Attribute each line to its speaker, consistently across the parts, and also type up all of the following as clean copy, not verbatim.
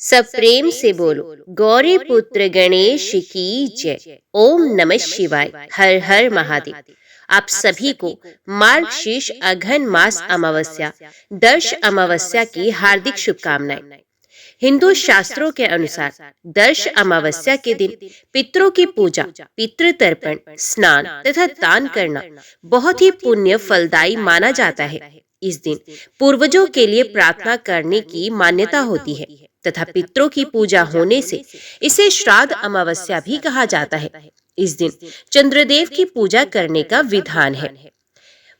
Speaker 1: सब प्रेम से बोलो गौरी पुत्र गणेश की जय। ओम नमः शिवाय। हर हर महादेव। आप सभी को मार्गशीर्ष अघन मास अमावस्या दर्श अमावस्या की हार्दिक शुभकामनाएं। हिंदू शास्त्रों के अनुसार दर्श अमावस्या के दिन पितरों की पूजा, पितृ तर्पण, स्नान तथा दान करना बहुत ही पुण्य फलदायी माना जाता है। इस दिन पूर्वजों के लिए प्रार्थना करने की मान्यता होती है तथा पितरों की पूजा होने से इसे श्राद्ध अमावस्या भी कहा जाता है। इस दिन चंद्रदेव की पूजा करने का विधान है।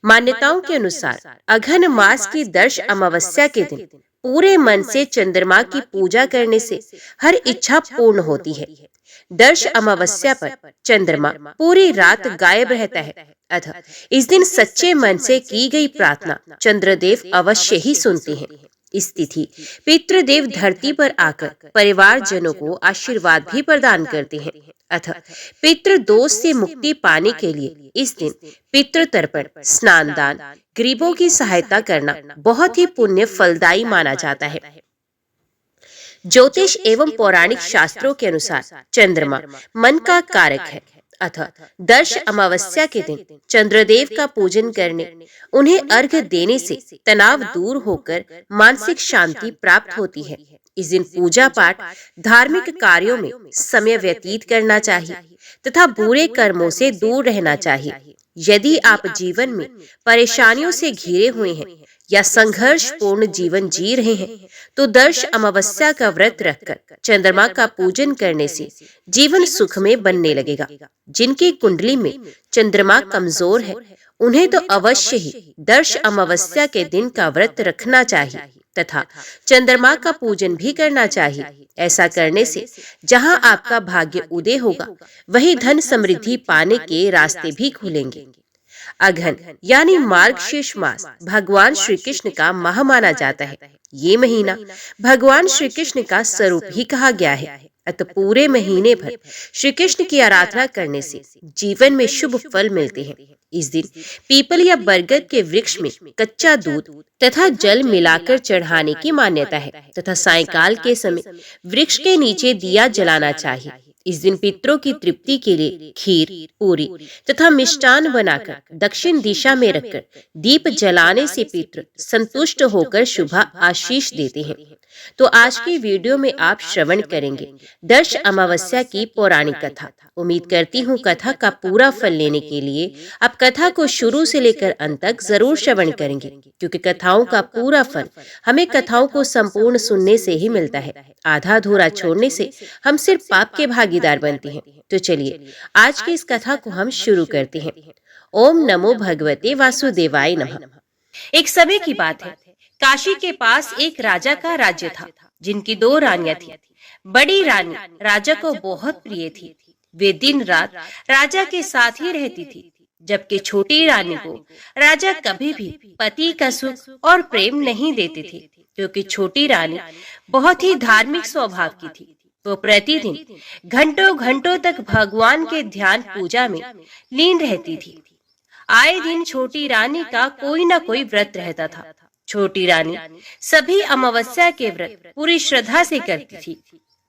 Speaker 1: मान्यताओं के अनुसार अघन मास की दर्श अमावस्या के दिन पूरे मन से चंद्रमा की पूजा करने से हर इच्छा पूर्ण होती है। दर्श अमावस्या पर चंद्रमा पूरी रात गायब रहता है, अतः इस दिन सच्चे मन से की गई प्रार्थना चंद्रदेव अवश्य ही सुनते हैं। इस तिथि पितृदेव धरती पर आकर परिवार जनों को आशीर्वाद भी प्रदान करते हैं। अतः पितृ दोष से मुक्ति पाने के लिए इस दिन पितृ तर्पण, स्नान दान, गरीबों की सहायता करना बहुत ही पुण्य फलदायी माना जाता है। ज्योतिष एवं पौराणिक शास्त्रों के अनुसार चंद्रमा मन का कारक है, अतः दर्श अमावस्या के दिन चंद्रदेव का पूजन करने, उन्हें अर्घ्य देने से तनाव दूर होकर मानसिक शांति प्राप्त होती है। इस दिन पूजा पाठ, धार्मिक कार्यों में समय व्यतीत करना चाहिए तथा बुरे कर्मों से दूर रहना चाहिए। यदि आप जीवन में परेशानियों से घिरे हुए हैं या संघर्षपूर्ण जीवन जी रहे हैं तो दर्श अमावस्या का व्रत रखकर चंद्रमा का पूजन करने से जीवन सुखमय बनने लगेगा। जिनकी कुंडली में चंद्रमा कमजोर है उन्हें तो अवश्य ही दर्श अमावस्या के दिन का व्रत रखना चाहिए तथा चंद्रमा का पूजन भी करना चाहिए। ऐसा करने से जहां आपका भाग्य उदय होगा वहीं धन समृद्धि पाने के रास्ते भी खुलेंगे। अघन यानी मार्गशीर्ष मास भगवान श्री कृष्ण का माह माना जाता है। ये महीना भगवान श्री कृष्ण का स्वरूप ही कहा गया है, अतः पूरे महीने भर श्री कृष्ण की आराधना करने से जीवन में शुभ फल मिलते हैं। इस दिन पीपल या बरगद के वृक्ष में कच्चा दूध तथा जल मिलाकर चढ़ाने की मान्यता है तथा सायंकाल के समय वृक्ष के नीचे दिया जलाना चाहिए। इस दिन पितरों की तृप्ति के लिए खीर, पूरी तथा मिष्टान बनाकर दक्षिण दिशा में रखकर दीप जलाने से पितृ संतुष्ट होकर शुभ आशीष देते हैं। तो आज की वीडियो में आप श्रवण करेंगे दर्श अमावस्या की पौराणिक कथा। उम्मीद करती हूँ कथा का पूरा फल लेने के लिए आप कथा को शुरू से लेकर अंत तक जरूर श्रवण करेंगे, क्योंकि कथाओं का पूरा फल हमें कथाओं को संपूर्ण सुनने से ही मिलता है। आधा अधूरा छोड़ने से हम सिर्फ पाप के भागीदार बनते हैं। तो चलिए आज की इस कथा को हम शुरू करते हैं। ओम नमो भगवते वासुदेवाय नमः। एक समय की बात है, काशी के पास एक राजा का राज्य था, जिनकी 2 रानियां थी। बड़ी रानी राजा को बहुत प्रिय थी, वे दिन रात राजा के साथ ही रहती थी, जबकि छोटी रानी को राजा कभी भी पति का सुख और प्रेम नहीं देते थे, क्योंकि छोटी रानी बहुत ही धार्मिक स्वभाव की थी। वो प्रतिदिन घंटों घंटों तक भगवान के ध्यान पूजा में लीन रहती थी। आए दिन छोटी रानी का कोई न कोई व्रत रहता था। छोटी रानी सभी अमावस्या के व्रत पूरी श्रद्धा से करती थी।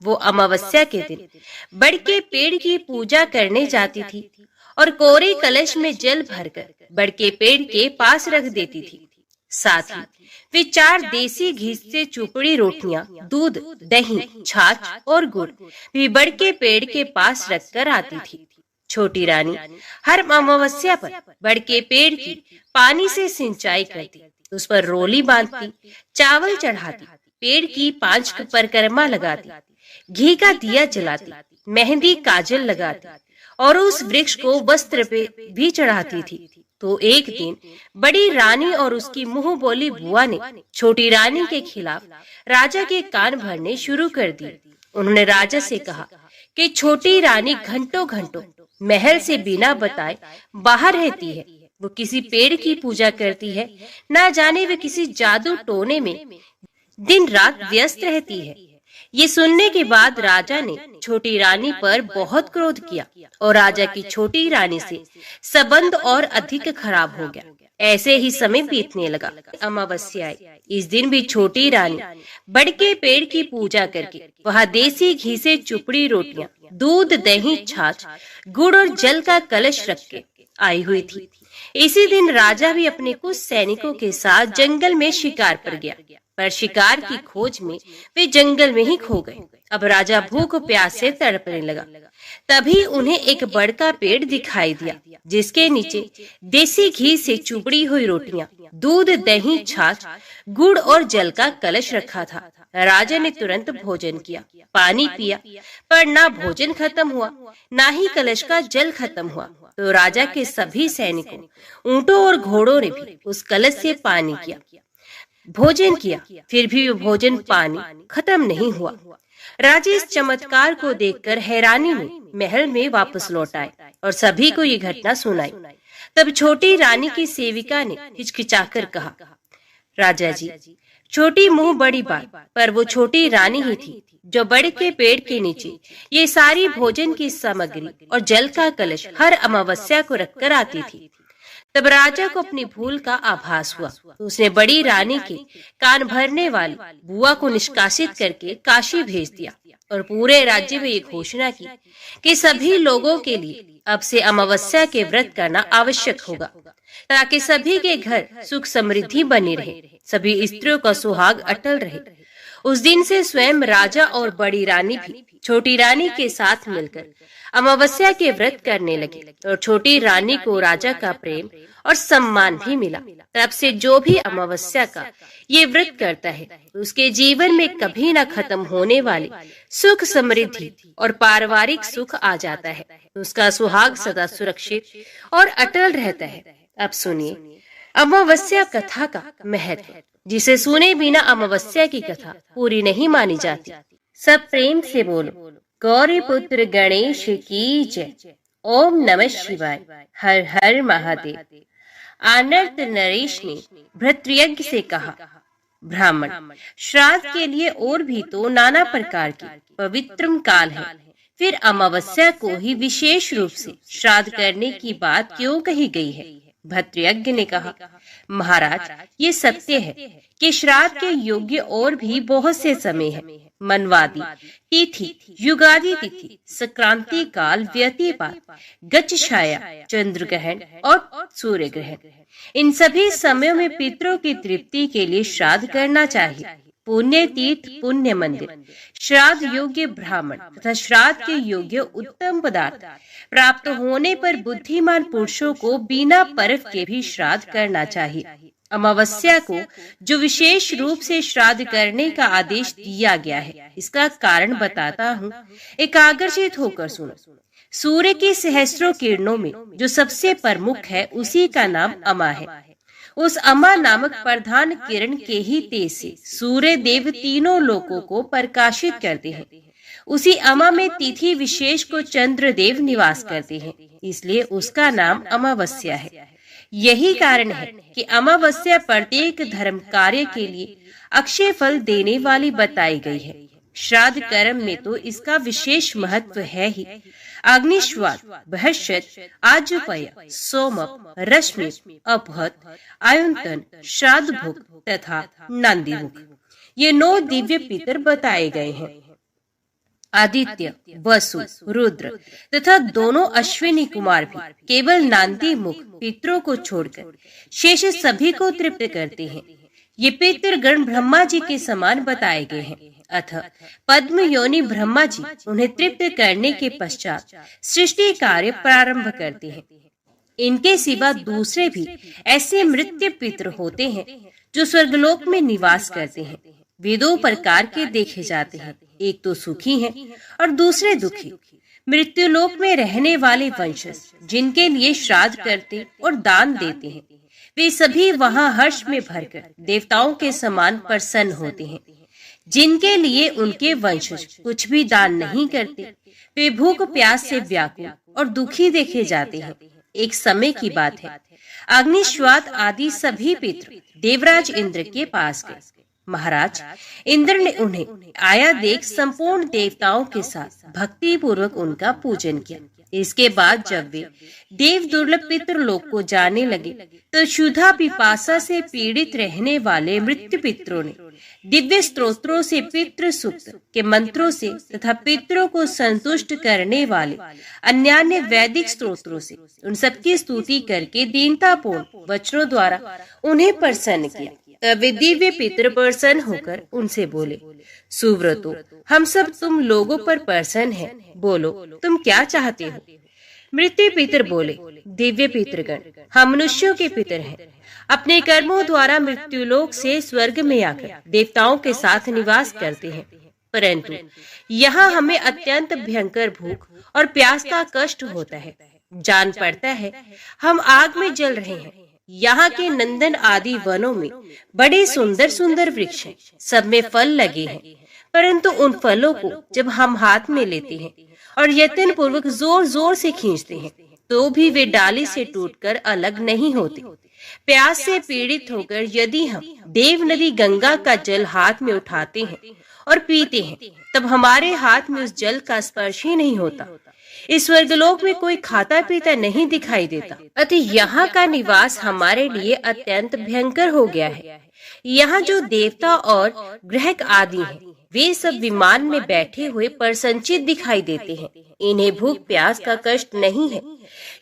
Speaker 1: वो अमावस्या के दिन बड़ के पेड़ की पूजा करने जाती थी और कोरे कलश में जल भरकर बड़ के पेड़ के पास रख देती थी। साथ ही वे 4 देसी घी से चुपड़ी रोटियां, दूध, दही, छाछ और गुड़ भी बड़ के पेड़ के पास रखकर आती थी। छोटी रानी हर अमावस्या पर बड़ के पेड़ की पानी से सिंचाई करती, उस पर रोली बांधती, चावल चढ़ाती, पेड़ की 5 परिक्रमा लगाती, घी का दिया जलाती, मेहंदी काजल लगाती और उस वृक्ष को वस्त्र पे भी चढ़ाती थी। तो एक दिन बड़ी रानी और उसकी मुंह बोली बुआ ने छोटी रानी के खिलाफ राजा के कान भरने शुरू कर दिए। उन्होंने राजा से कहा कि छोटी रानी घंटों घंटों महल से बिना बताए बाहर रहती है। वो किसी पेड़ की पूजा करती है, ना जाने वे किसी जादू टोने में दिन रात व्यस्त रहती है। ये सुनने के बाद राजा ने छोटी रानी पर बहुत क्रोध किया और राजा की छोटी रानी से संबंध और अधिक खराब हो गया। ऐसे ही समय बीतने लगा। अमावस्या आई। इस दिन भी छोटी रानी बड़ के पेड़ की पूजा करके वहाँ देसी घी से चुपड़ी रोटियां, दूध, दही, छाछ, गुड़ और जल का कलश रख के आई हुई थी। इसी दिन राजा भी अपने कुछ सैनिकों के साथ जंगल में शिकार पर गया, पर शिकार की खोज में वे जंगल में ही खो गए। अब राजा भूख प्यास से तड़पने लगा। तभी उन्हें एक बड़ का पेड़ दिखाई दिया, जिसके नीचे देसी घी से चुपड़ी हुई रोटियां, दूध, दही, छाछ, गुड़ और जल का कलश रखा था। राजा ने तुरंत भोजन किया, पानी पिया, पर ना भोजन खत्म हुआ, ना ही कलश का जल खत्म हुआ। तो राजा के सभी सैनिकों, ऊंटों और घोड़ों ने भी उस कलश से पानी किया, भोजन किया, फिर भी वो भोजन पानी खत्म नहीं हुआ। राजा इस चमत्कार को देखकर हैरानी में महल में वापस लौट आए और सभी को ये घटना सुनाई। तब छोटी रानी की सेविका ने हिचकिचाकर कहा, राजा जी, छोटी मुंह बड़ी बात, पर वो छोटी रानी ही थी जो बड़ के पेड़ के नीचे ये सारी भोजन की सामग्री और जल का कलश हर अमावस्या को रखकर आती थी। तब राजा को अपनी भूल का आभास हुआ तो उसने बड़ी रानी के कान भरने वाली बुआ को निष्कासित करके काशी भेज दिया और पूरे राज्य में ये घोषणा की कि सभी लोगों के लिए अब से अमावस्या के व्रत करना आवश्यक होगा, ताकि सभी के घर सुख समृद्धि बनी रहे, सभी स्त्रियों का सुहाग अटल रहे। उस दिन से स्वयं राजा और बड़ी रानी भी छोटी रानी के साथ मिलकर अमावस्या के व्रत करने लगे और छोटी रानी को राजा का प्रेम और सम्मान भी मिला। तब से जो भी अमावस्या का ये व्रत करता है, उसके जीवन में कभी न खत्म होने वाली सुख समृद्धि और पारिवारिक सुख आ जाता है। उसका सुहाग सदा सुरक्षित और अटल रहता है। अब सुनिए अमावस्या कथा का महत्व, जिसे सुने बिना अमावस्या की कथा पूरी नहीं मानी जाती। सब प्रेम से बोलो, गौरी पुत्र गणेश की जय। ओम नमः शिवाय। हर हर महादेव। आनर्त नरेश ने भृतयज्ञ से कहा, ब्राह्मण, श्राद्ध के लिए और भी तो नाना प्रकार के पवित्र काल है, फिर अमावस्या को ही विशेष रूप से श्राद्ध करने की बात क्यों कही गई है? भृतयज्ञ ने कहा, महाराज, ये सत्य है कि श्राद्ध के योग्य और भी बहुत से समय है। मनवादी तिथि, युगादि तिथि, संक्रांति काल, व्यतिपात, गच्छछाया, चंद्र ग्रहण और सूर्य ग्रहण, इन सभी समयों में पितरों की तृप्ति के लिए श्राद्ध करना चाहिए। पुण्य तीर्थ, पुण्य मंदिर, श्राद्ध योग्य ब्राह्मण तथा श्राद्ध के योग्य उत्तम पदार्थ प्राप्त होने पर बुद्धिमान पुरुषों को बिना पर्व के भी श्राद्ध करना चाहिए। अमावस्या को जो विशेष रूप से श्राद्ध करने का आदेश दिया गया है, इसका कारण बताता हूँ, एकाग्रचित होकर सुनो। सूर्य की सहस्त्रों किरणों में जो सबसे प्रमुख है, उसी का नाम अमा है। उस अमा नामक प्रधान किरण के ही तेज से सूर्य देव तीनों लोकों को प्रकाशित करते हैं। उसी अमा में तिथि विशेष को चंद्र देव निवास करते हैं, इसलिए उसका नाम अमावस्या है। यही कारण है कि अमावस्या प्रत्येक धर्म कार्य के लिए अक्षय फल देने वाली बताई गई है। श्राद्ध कर्म में तो इसका विशेष महत्व है ही। अग्निश्वाद, बृहस्पत, आजुपय, सोमक, रश्मि, अपहत, आयुंतन, श्राद्ध भुक तथा नंदीमुख, ये 9 दिव्य पितर बताए गए हैं। आदित्य, वसु, रुद्र तथा दोनों अश्विनी कुमार भी केवल नांदी मुख पितरों को छोड़कर शेष सभी को तृप्त करते हैं। ये पितर गण ब्रह्मा जी के समान बताए गए हैं। अतः पद्म योनि ब्रह्मा जी उन्हें तृप्त करने के पश्चात सृष्टि कार्य प्रारंभ करते हैं। इनके सिवा दूसरे भी ऐसे मृत्यु पितर होते हैं जो स्वर्गलोक में निवास करते हैं। वे 2 प्रकार के देखे जाते हैं, एक तो सुखी हैं और दूसरे दुखी। मृत्युलोक में रहने वाले वंशज जिनके लिए श्राद्ध करते और दान देते हैं, वे सभी वहां हर्ष में भरकर देवताओं के समान प्रसन्न होते हैं। जिनके लिए उनके वंशज कुछ भी दान नहीं करते, वे भूख प्यास से व्याकुल और दुखी देखे जाते हैं। एक समय की बात है, अग्निश्वाद आदि सभी पितृ देवराज इंद्र के पास गए। महाराज, इंद्र ने उन्हें आया देख संपूर्ण देवताओं के साथ भक्ति पूर्वक उनका पूजन किया इसके बाद जब वे देव दुर्लभ पितृलोक को जाने लगे तो क्षुधा पिपासा से पीड़ित रहने वाले मृत्यु पितरों ने दिव्य स्तोत्रों से पितृ सूक्त के मंत्रों से तथा पितरों को संतुष्ट करने वाले अन्यान्य वैदिक स्तोत्रों से उन सबकी स्तुति करके दीनतापूर्ण वचनों द्वारा उन्हें प्रसन्न किया। तब वे दिव्य पितर प्रसन्न होकर उनसे बोले, सुव्रतो, हम सब तुम लोगों पर प्रसन्न हैं, बोलो तुम क्या चाहते हो। मृत्यु पितर बोले, दिव्य पितृगण, हम मनुष्यों के पितर हैं। अपने कर्मों द्वारा मृत्युलोक से स्वर्ग में आकर देवताओं के साथ निवास करते हैं, परंतु यहाँ हमें अत्यंत भयंकर भूख और प्यास का कष्ट होता है। जान पड़ता है हम आग में जल रहे हैं। यहाँ के नंदन आदि वनों में बड़े सुंदर सुंदर वृक्ष हैं, सब में फल लगे हैं, परंतु उन फलों को जब हम हाथ में लेते हैं और यत्न पूर्वक जोर जोर से खींचते हैं तो भी वे डाली से टूटकर अलग नहीं होते। प्यास से पीड़ित होकर यदि हम देव नदी गंगा का जल हाथ में उठाते हैं और पीते हैं, तब हमारे हाथ में उस जल का स्पर्श ही नहीं होता। इस स्वर्गलोक में कोई खाता पीता नहीं दिखाई देता, अतः यहाँ का निवास हमारे लिए अत्यंत भयंकर हो गया है। यहाँ जो देवता और ग्रहक आदि हैं, वे सब विमान में बैठे हुए प्रसन्नचित्त दिखाई देते हैं। इन्हें भूख प्यास का कष्ट नहीं है।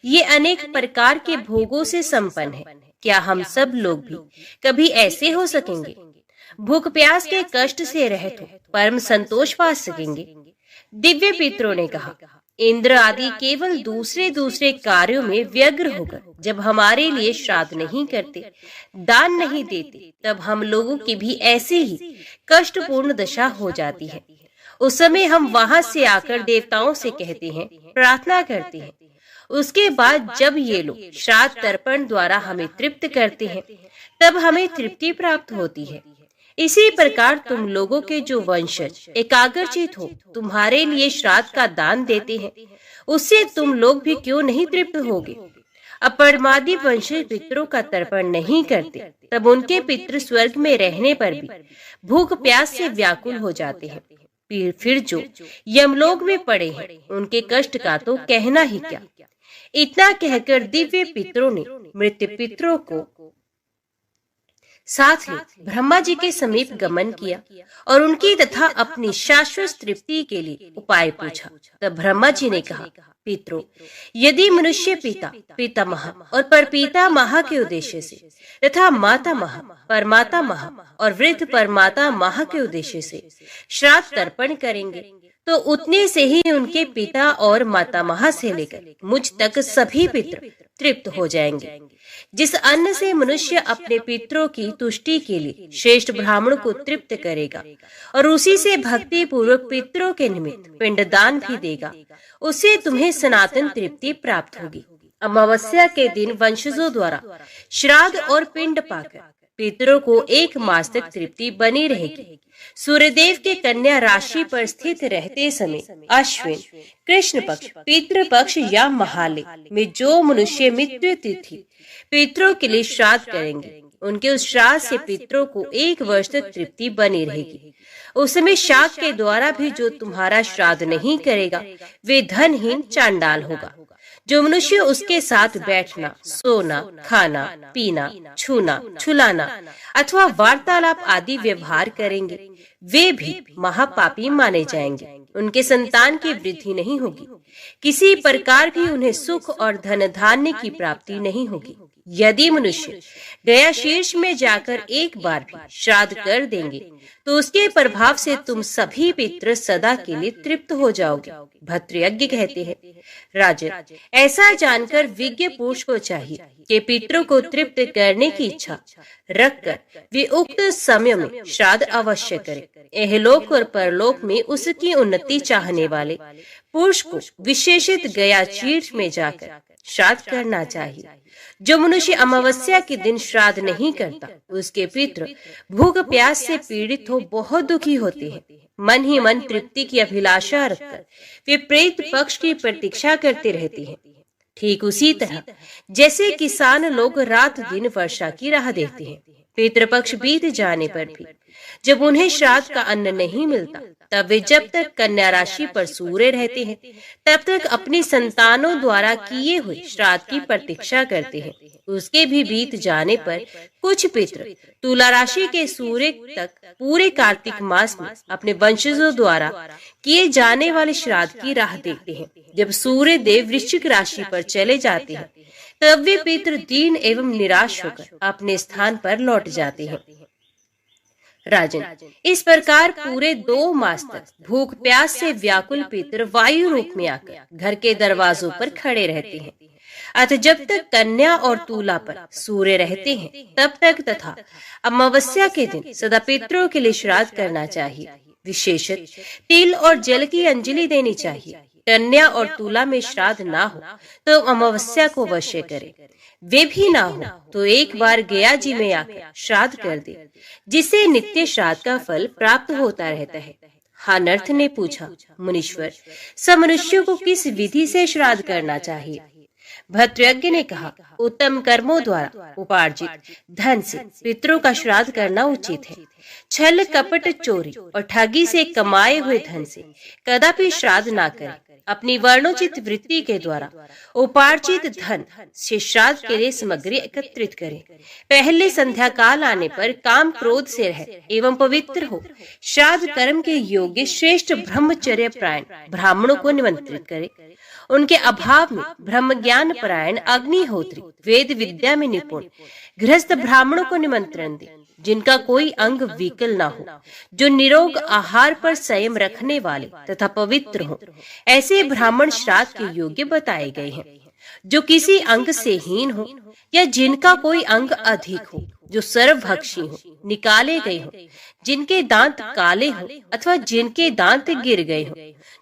Speaker 1: ये अनेक प्रकार के भोगों से संपन्न है। क्या हम सब लोग भी कभी ऐसे हो सकेंगे? भूख प्यास के कष्ट से रहित हो परम संतोष पा सकेंगे? दिव्य पितरों ने कहा, इंद्र आदि केवल दूसरे दूसरे कार्यों में व्यग्र होकर जब हमारे लिए श्राद्ध नहीं करते, दान नहीं देते, तब हम लोगों की भी ऐसे ही कष्टपूर्ण दशा हो जाती है। उस समय हम वहां से आकर देवताओं से कहते हैं, प्रार्थना करते हैं। उसके बाद जब ये लोग श्राद्ध तर्पण द्वारा हमें तृप्त करते हैं, तब हमें तृप्ति प्राप्त होती है। इसी प्रकार तुम लोगों के जो वंशज एकाग्रचित हो तुम्हारे लिए श्राद्ध का दान देते हैं, उससे तुम लोग भी क्यों नहीं तृप्त होगे? अपरमादि वंशज पितरों का तर्पण नहीं करते, तब उनके पितृ स्वर्ग में रहने पर भी भूख प्यास से व्याकुल हो जाते हैं। फिर जो यमलोक में पड़े हैं, उनके कष्ट का तो कहना ही क्या। इतना कहकर दिव्य पितरों ने मृत्यु पितरों को साथ ले ब्रह्मा जी के समीप गमन किया और उनकी तथा अपनी शाश्वत तृप्ति के लिए उपाय पूछा। तब ब्रह्मा जी ने कहा, पितरों, यदि मनुष्य पिता पितामह और परपितामह के उद्देश्य से तथा मातामह परमातामह और वृद्ध परमातामह के उद्देश्य से श्राद्ध तर्पण करेंगे, तो उतने से ही उनके पिता और मातामह से लेकर मुझ तक सभी पितृ तृप्त हो जाएंगे। जिस अन्न से मनुष्य अपने पितरों की तुष्टि के लिए श्रेष्ठ ब्राह्मण को तृप्त करेगा और उसी से भक्ति पूर्वक पितरों के निमित्त पिंडदान भी देगा, उससे तुम्हें सनातन तृप्ति प्राप्त होगी। अमावस्या के दिन वंशजों द्वारा श्राद्ध और पिंड पाकर पितरों को 1 मास तक तृप्ति बनी रहेगी। सूर्यदेव के कन्या राशि पर स्थित रहते समय अश्विन कृष्ण पक्ष पितृ पक्ष या महालय में जो मनुष्य मृत्यु तिथि पितरों के लिए श्राद्ध करेंगे, उनके उस श्राद्ध से पितरों को 1 वर्ष तक तृप्ति बनी रहेगी। उस समय शाक के द्वारा भी जो तुम्हारा श्राद्ध नहीं करेगा, वे धनहीन चांडाल होगा। जो मनुष्य उसके साथ बैठना, सोना, खाना, पीना, छूना, छुलाना अथवा वार्तालाप आदि व्यवहार करेंगे, वे भी महापापी माने जाएंगे। उनके संतान की वृद्धि नहीं होगी, किसी प्रकार भी उन्हें सुख और धन धान्य की प्राप्ति नहीं होगी। यदि मनुष्य गया शीर्ष में जाकर एक बार भी श्राद्ध कर देंगे, तो उसके प्रभाव से तुम सभी पितृ सदा के लिए तृप्त हो जाओगे। भद्रयज्ञ कहते हैं, राजन, ऐसा जानकर विज्ञ पुरुष को चाहिए कि पितरों को तृप्त करने की इच्छा रखकर वे उक्त समय में श्राद्ध अवश्य करें। इहलोक और परलोक में उसकी उन्नति चाहने वाले पुरुष को विशेषित गया शीर्ष में जाकर श्राद्ध करना चाहिए। जो मनुष्य अमावस्या के दिन श्राद्ध नहीं करता, उसके पितृ भूख प्यास से पीड़ित हो बहुत दुखी होते हैं। मन ही मन तृप्ति की अभिलाषा रखकर वे प्रेत पक्ष की प्रतीक्षा करते रहते हैं। ठीक उसी तरह जैसे किसान लोग रात दिन वर्षा की राह देखते हैं, पितृपक्ष बीत जाने पर भी जब उन्हें श्राद्ध का अन्न नहीं मिलता तब वे जब तक कन्या राशि पर सूर्य रहते हैं तब तक अपनी संतानों द्वारा किए हुए श्राद्ध की प्रतीक्षा करते हैं। उसके भी बीत जाने पर कुछ पितृ तुला राशि के सूर्य तक पूरे कार्तिक मास में अपने वंशजों द्वारा किए जाने वाले श्राद्ध की राह देखते हैं। जब सूर्य देव वृश्चिक राशि पर चले जाते हैं तब वे पितृ दीन एवं निराश होकर अपने स्थान पर लौट जाते हैं। राजन, इस प्रकार पूरे 2 मास तक भूख प्यास से व्याकुल पितृ वायु रूप में आकर घर के दरवाजों पर खड़े रहते हैं। अतः जब तक कन्या और तुला पर सूर्य रहते हैं तब तक तथा अमावस्या के दिन सदा पितरों के लिए श्राद्ध करना चाहिए। विशेषत तिल और जल की अंजलि देनी चाहिए। कन्या और तुला में श्राद्ध ना हो तो अमावस्या को अवश्य करे। वे भी ना हो तो एक बार गया जी में आकर श्राद्ध कर दे, जिससे नित्य श्राद्ध का फल प्राप्त होता रहता है। हानर्थ ने पूछा, मुनीश्वर, सब मनुष्यों को किस विधि से श्राद्ध करना चाहिए? भद्रयज्ञ ने कहा, उत्तम कर्मों द्वारा उपार्जित धन से पितरों का श्राद्ध करना उचित है। छल कपट चोरी और ठगी से कमाए हुए धन से कदापि श्राद्ध ना करें। अपनी वर्णोचित वृत्ति के द्वारा उपार्जित धन से श्राद्ध के लिए सामग्री एकत्रित करें। पहले संध्या काल आने पर काम क्रोध से रह एवं पवित्र हो श्राद्ध कर्म के योग्य श्रेष्ठ ब्रह्मचर्य परायण ब्राह्मणों को निमंत्रित करें। उनके अभाव में ब्रह्म ज्ञान परायण अग्निहोत्री वेद विद्या में निपुण गृहस्थ ब्राह्मणों को निमंत्रण दे, जिनका कोई अंग विकल न हो, जो निरोग आहार पर संयम रखने वाले तथा पवित्र हो। ऐसे ब्राह्मण श्राद्ध के योग्य बताए गए हैं। जो किसी अंग से हीन हो या जिनका कोई अंग अधिक हो, जो सर्वभक्षी हो, निकाले गए हो, जिनके दांत काले हो अथवा जिनके दांत गिर गए हो,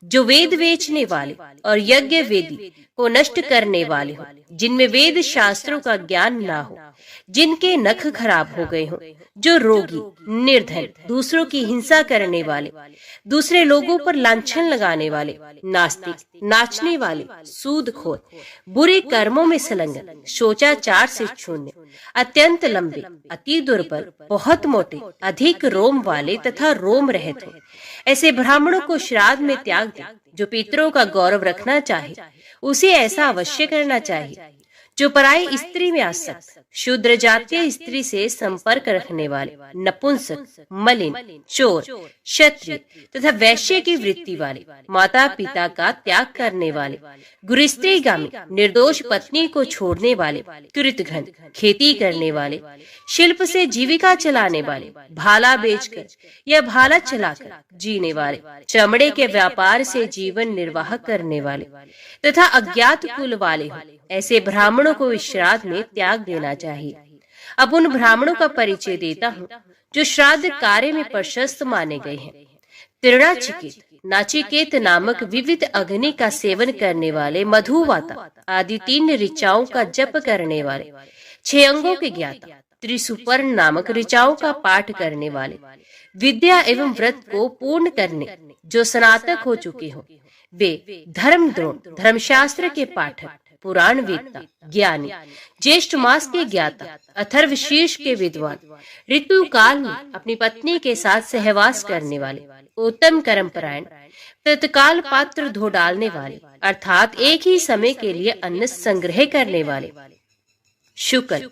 Speaker 1: जो वेद बेचने वाले और यज्ञ वेदी को नष्ट करने वाले हो, जिनमें वेद शास्त्रों का ज्ञान ना हो, जिनके नख खराब हो गए हो, जो रोगी, निर्धन, दूसरों की हिंसा करने वाले, दूसरे लोगों पर लांछन लगाने वाले, नास्तिक, नाचने वाले, सूदखोर, बुरे कर्मों में संलग्न, शोचाचार से शून्य, अत्यंत लंबे, अति दुर्बल, बहुत मोटे, अधिक रोम वाले तथा रोम रहित हो, ऐसे ब्राह्मणों को श्राद्ध में त्याग दे। जो पितरों का गौरव रखना चाहे उसे ऐसा अवश्य करना चाहिए। जो पराई स्त्री में आसक्त, शूद्र जातीय स्त्री से संपर्क रखने वाले, नपुंसक, मलिन, चोर, क्षत्रिय तथा वैश्य की वृत्ति वाले, माता पिता का त्याग करने वाले, गुरुस्त्रीगामी, निर्दोष पत्नी को छोड़ने वाले, कृतघ्न, खेती करने वाले, शिल्प से जीविका चलाने वाले, भाला बेचकर या भाला चलाकर जीने वाले, चमड़े के व्यापार से जीवन निर्वाह करने वाले तथा अज्ञात कुल वाले हो, ऐसे ब्राह्मणों को इस श्राद्ध में त्याग देना चाहिए। अब उन ब्राह्मणों का परिचय देता हूँ जो श्राद्ध कार्य में प्रशस्त माने गए हैं। त्रिणाचिकेत, नाचिकेत नामक विविध अग्नि का सेवन करने वाले, मधुवाता आदि 3 ऋचाओं का जप करने वाले, 6 अंगों के ज्ञाता, त्रिसुपर्ण नामक ऋचाओं का पाठ करने वाले, विद्या एवं व्रत को पूर्ण करने जो स्नातक हो चुके हो, वे धर्मद्रोण, धर्मशास्त्र के पाठक, पुराण वेदता, ज्ञानी, ज्येष्ठ मास के ज्ञाता, अथर्वशीर्ष के विद्वान, ऋतु काल में अपनी पत्नी के साथ सहवास करने वाले, उत्तम कर्मपरायण, तत्काल पात्र धो डालने वाले, अर्थात एक ही समय के लिए अन्न संग्रह करने वाले, शुक्ल,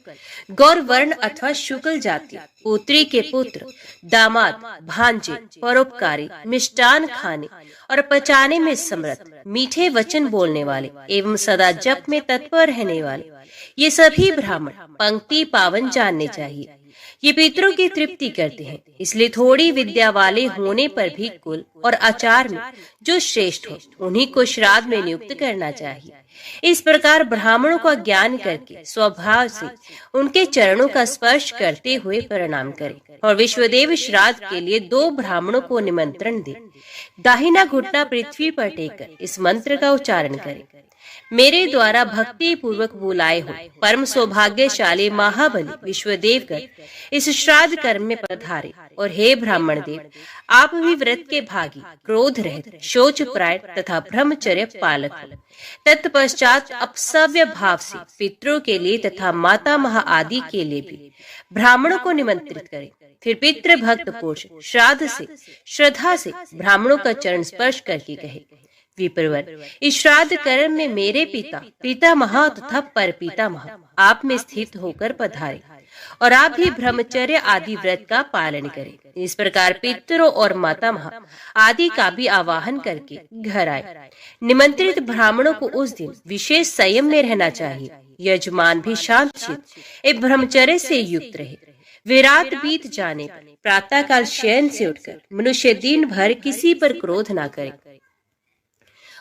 Speaker 1: गौर वर्ण अथवा शुक्ल जाति, पुत्री के पुत्र, दामाद, भांजे, परोपकारी, मिष्टान खाने और पचाने में समर्थ, मीठे वचन बोलने वाले एवं सदा जप में तत्पर रहने वाले, ये सभी ब्राह्मण पंक्ति पावन जानने चाहिए। ये पितरों की तृप्ति करते हैं, इसलिए थोड़ी विद्या वाले होने पर भी कुल और आचार में जो श्रेष्ठ हो उन्हीं को श्राद्ध में नियुक्त करना चाहिए। इस प्रकार ब्राह्मणों का ज्ञान करके स्वभाव से उनके चरणों का स्पर्श करते हुए प्रणाम करें और विश्वदेव श्राद्ध के लिए 2 ब्राह्मणों को निमंत्रण दे। दाहिना घुटना पृथ्वी पर टेककर इस मंत्र का उच्चारण करें। मेरे द्वारा भक्ति पूर्वक बुलाए हो परम सौभाग्यशाली महाबली विश्वदेवगण इस श्राद्ध कर्म में पधारे, और हे ब्राह्मण देव, आप भी व्रत के भागी, क्रोध रहित, शोच प्रायण तथा ब्रह्मचर्य पालक हो। तत्पश्चात अपसव्य भाव से पितरों के लिए तथा माता महा आदि के लिए भी ब्राह्मणों को निमंत्रित करें। फिर पितृ भक्त पुरुष श्राद्ध से श्रद्धा से ब्राह्मणों का चरण स्पर्श करके कहे, विप्रवर, इस श्राद्ध कर्म में मेरे पिता पितामह तथा पर पितामह आप में स्थित होकर पधारे और आप भी ब्रह्मचर्य आदि व्रत का पालन करें। इस प्रकार पितरों और मातामह आदि का भी आवाहन करके घर आए। निमंत्रित ब्राह्मणों को उस दिन विशेष संयम में रहना चाहिए। यजमान भी शांत चित्त एवं ब्रह्मचर्य से युक्त रहे। वे रात बीत जाने पर प्रातः काल शयन से उठकर मनुष्य दिन भर किसी पर क्रोध न करे।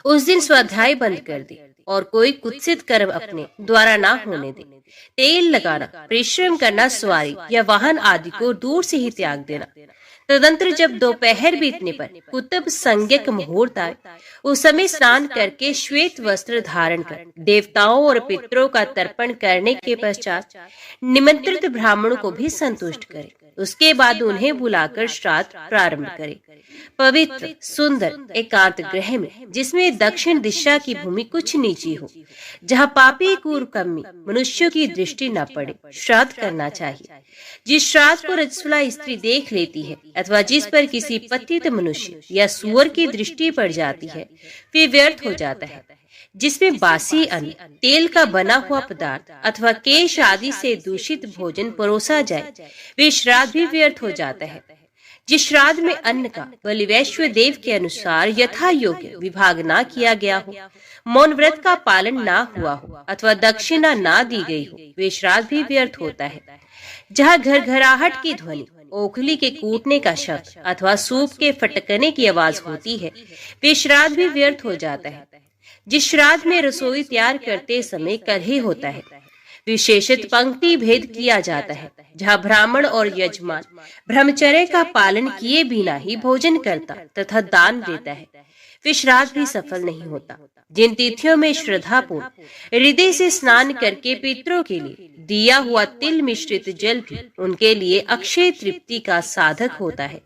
Speaker 1: उस दिन स्वाध्याय बंद कर दे और कोई कुत्सित कर्म अपने द्वारा ना होने दे। तेल लगाना, परिश्रम करना, सवारी या वाहन आदि को दूर से ही त्याग देना। तदंतर जब दोपहर बीतने पर कुतुब संज्ञक मुहूर्त आए, उस समय स्नान करके श्वेत वस्त्र धारण कर देवताओं और पितरों का तर्पण करने के पश्चात निमंत्रित ब्राह्मणों को भी संतुष्ट करे। उसके बाद उन्हें बुलाकर श्राद्ध प्रारंभ करे। पवित्र सुंदर एकांत गृह में, जिसमें दक्षिण दिशा की भूमि कुछ नीची हो, जहाँ पापी कुकर्मी मनुष्यों की दृष्टि न पड़े, श्राद्ध करना चाहिए। जिस श्राद्ध को रजस्वला स्त्री देख लेती है अथवा जिस पर किसी पतित मनुष्य या सुअर की दृष्टि पड़ जाती है, वे व्यर्थ हो जाता है। जिसमें बासी अन्न, तेल का बना हुआ पदार्थ अथवा केश आदि से दूषित भोजन परोसा जाए, वे श्राद्ध भी व्यर्थ हो जाता है। जिस श्राद्ध में अन्न का बलिवैश्व देव के अनुसार यथा योग्य विभाग ना किया गया हो, मौन व्रत का पालन ना हुआ हो अथवा दक्षिणा ना दी गई हो, वे श्राद्ध भी व्यर्थ होता है। जहाँ घर घराहट की ध्वनि, ओखली के कूटने का शब्द अथवा सूप के फटकने की आवाज होती है, वे श्राद्ध भी व्यर्थ हो जाता है। जिस श्राद्ध में रसोई तैयार करते समय कलह होता है, विशेषित पंक्ति भेद किया जाता है, जहाँ ब्राह्मण और यजमान ब्रह्मचर्य का पालन किए बिना ही भोजन करता तथा दान देता है, वे श्राद्ध भी सफल नहीं होता। जिन तिथियों में श्रद्धापूर्ण हृदय से स्नान करके पितरों के लिए दिया हुआ तिल मिश्रित जल भी उनके लिए अक्षय तृप्ति का साधक होता है,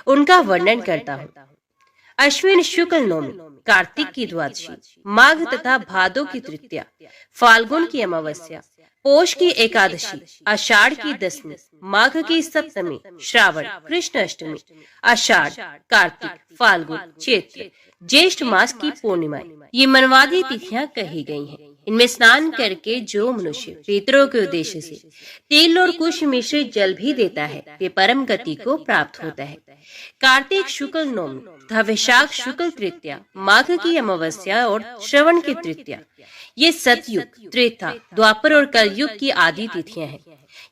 Speaker 1: उनका वर्णन करता हूँ। अश्विन शुक्ल नवमी, कार्तिक की द्वादशी, माघ तथा भादो की तृतीया, फाल्गुन की अमावस्या, पोष की एकादशी, आषाढ़ की दसवीं, माघ की सप्तमी, श्रावण कृष्ण अष्टमी, आषाढ़, कार्तिक, फाल्गुन, चैत्र, ज्येष्ठ मास की पूर्णिमा, ये मनवादी तिथियां कही गई हैं। इनमें स्नान करके जो मनुष्य पितरों के उद्देश्य से तेल और कुश मिश्रित जल भी देता है, वे परम गति को प्राप्त होता है। कार्तिक शुक्ल नवमी तथा वैशाख शुक्ल तृतीया, माघ की अमावस्या और श्रवण की तृतीया, ये सतयुग, त्रेता, द्वापर और कलयुग की आदि तिथियां हैं।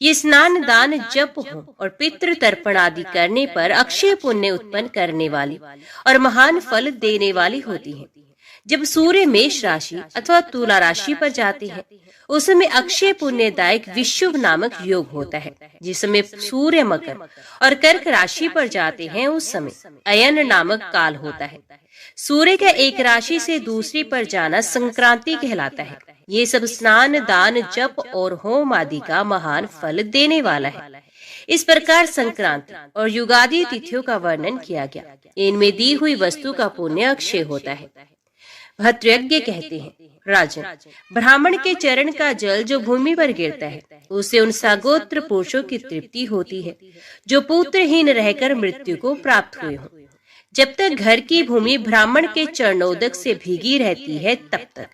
Speaker 1: ये स्नान, दान, जप हो और पितृ तर्पण आदि करने पर अक्षय पुण्य उत्पन्न करने वाली और महान फल देने वाली होती हैं। जब सूर्य मेष राशि अथवा तुला राशि पर जाते हैं, उस समय अक्षय पुण्यदायक विशुभ नामक योग होता है। जिस समय सूर्य मकर और कर्क राशि पर जाते हैं, उस समय अयन नामक काल होता है। सूर्य का एक राशि से दूसरी पर जाना संक्रांति कहलाता है। ये सब स्नान, दान, जप और होम आदि का महान फल देने वाला है। इस प्रकार संक्रांति और युगादि तिथियों का वर्णन किया गया। इनमें दी हुई वस्तु का पुण्य अक्षय होता है। भद्रयज्ञ कहते हैं, राजन, ब्राह्मण के चरण का जल जो भूमि पर गिरता है, उससे उन सगोत्र पुरुषों की तृप्ति होती है जो पुत्रहीन रहकर मृत्यु को प्राप्त हुए हों। जब तक घर की भूमि ब्राह्मण के चरणोदक से भीगी रहती है, तब तक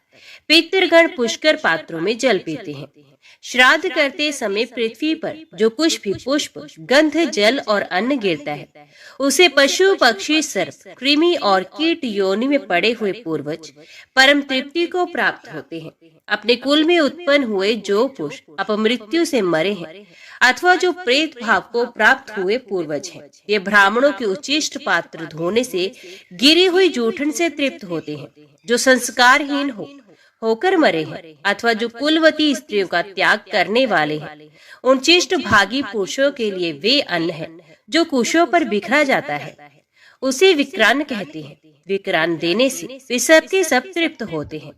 Speaker 1: पितृगण पुष्कर पात्रों में जल पीते हैं। श्राद्ध करते समय पृथ्वी पर जो कुछ भी पुष्प, गंध, जल और अन्न गिरता है, उसे पशु, पक्षी, सर्प, कृमि और कीट योनि में पड़े हुए पूर्वज परम तृप्ति को प्राप्त होते हैं। अपने कुल में उत्पन्न हुए जो पुरुष अपमृत्यु से मरे हैं अथवा जो प्रेत भाव को प्राप्त हुए पूर्वज हैं, ये ब्राह्मणों के उच्चिष्ट पात्र धोने से गिरी हुई जूठन से तृप्त होते हैं। जो संस्कारहीन होकर मरे हैं अथवा जो कुलवती स्त्रियों का त्याग करने वाले हैं, उन चिष्ट भागी पुरुषों के लिए वे अन्न है जो कुशों पर बिखरा जाता है, उसे विक्रान कहते हैं। विक्रान देने से वे सबके सब तृप्त होते हैं।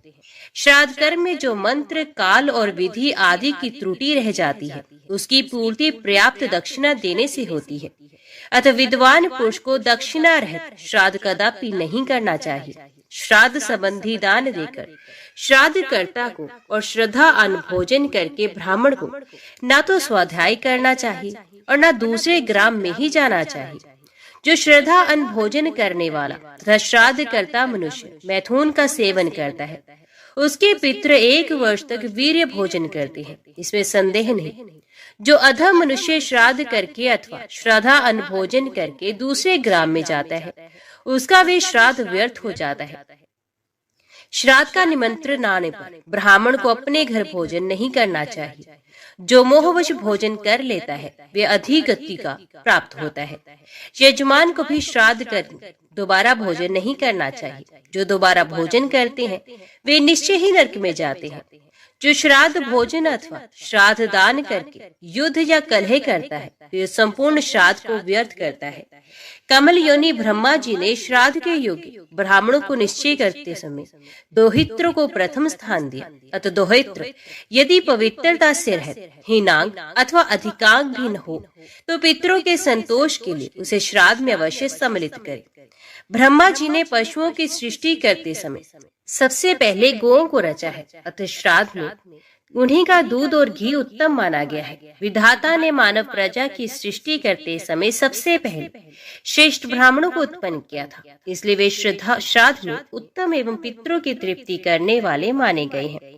Speaker 1: श्राद्ध कर्म में जो मंत्र, काल और विधि आदि की त्रुटि रह जाती है, उसकी पूर्ति पर्याप्त दक्षिणा देने से होती है। अतः विद्वान पुरुष को दक्षिणा रहित श्राद्ध कदापि नहीं करना चाहिए। श्राद्ध संबंधी दान देकर श्राद्ध कर्ता को और श्रद्धा अन्न भोजन करके ब्राह्मण को न तो स्वाध्याय करना चाहिए और न दूसरे ग्राम में ही जाना चाहिए। जो श्रद्धा अन्न भोजन करने वाला तथा श्राद्ध करता मनुष्य मैथुन का सेवन करता है, उसके पितृ 1 वर्ष तक वीर्य भोजन करते हैं, इसमें संदेह नहीं। जो अधम मनुष्य श्राद्ध करके अथवा श्रद्धा अन्न भोजन करके दूसरे ग्राम में जाता है, उसका वे श्राद्ध व्यर्थ हो जाता है। श्राद्ध का निमंत्रण आने पर ब्राह्मण को अपने घर भोजन नहीं करना चाहिए। जो मोहवश भोजन कर लेता है वे अधिगति का प्राप्त होता है। यजमान को भी श्राद्ध कर दोबारा भोजन नहीं करना चाहिए। जो दोबारा भोजन करते हैं वे निश्चय ही नरक में जाते हैं। जो श्राद्ध भोजन अथवा श्राद्ध दान करके युद्ध या कलह करता है तो यह संपूर्ण श्राद्ध को व्यर्थ करता है। कमल योनि ब्रह्मा जी ने श्राद्ध के योग्य ब्राह्मणों को निश्चय करते समय दोहित्र को प्रथम स्थान दिया। अतः दोहित्र यदि पवित्रता से रहित हीनांग अथवा अधिकांग भी न हो तो पितरों के संतोष के लिए उसे श्राद्ध में अवश्य सम्मिलित करे। ब्रह्मा जी ने पशुओं की सृष्टि करते समय सबसे पहले गौओं को रचा है। अतः श्राद्ध में उन्हीं का दूध और घी उत्तम माना गया है। विधाता ने मानव प्रजा की सृष्टि करते समय सबसे पहले श्रेष्ठ ब्राह्मणों को उत्पन्न किया था, इसलिए वे श्राद्ध में उत्तम एवं पितरों की तृप्ति करने वाले माने गए हैं।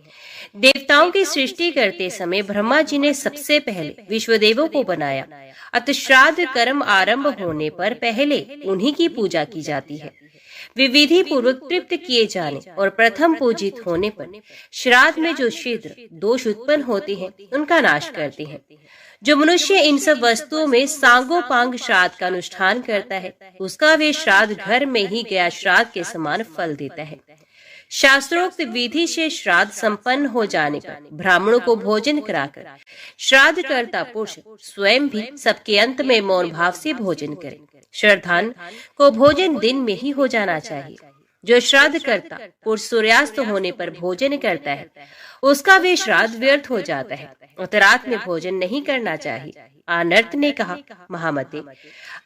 Speaker 1: देवताओं की सृष्टि करते समय ब्रह्मा जी ने सबसे पहले विश्वदेवों को बनाया। अतः श्राद्ध कर्म आरंभ होने पर पहले उन्हीं की पूजा की जाती है। वे विधि पूर्वक तृप्त किए जाने और प्रथम पूजित होने पर श्राद्ध में जो शीघ्र दोष उत्पन्न होते हैं उनका नाश करते हैं। जो मनुष्य इन सब वस्तुओं में सांगोपांग श्राद्ध का अनुष्ठान करता है उसका वे श्राद्ध घर में ही गया श्राद्ध के समान फल देता है। शास्त्रोक्त विधि से श्राद्ध संपन्न हो जाने पर ब्राह्मणों को भोजन कराकर श्राद्ध करता पुरुष स्वयं भी सबके अंत में मौन भाव से भोजन करे। श्रद्धान को भोजन दिन में ही हो जाना चाहिए। जो श्राद्ध करता पुरुष सूर्यास्त होने पर भोजन करता है उसका वे श्राद्ध व्यर्थ हो जाता है। रात में भोजन नहीं करना चाहिए। आनर्त ने कहा, महामते,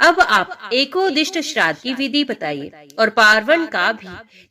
Speaker 1: अब आप एकोदिष्ट श्राद्ध की विधि बताइए और पार्वण का भी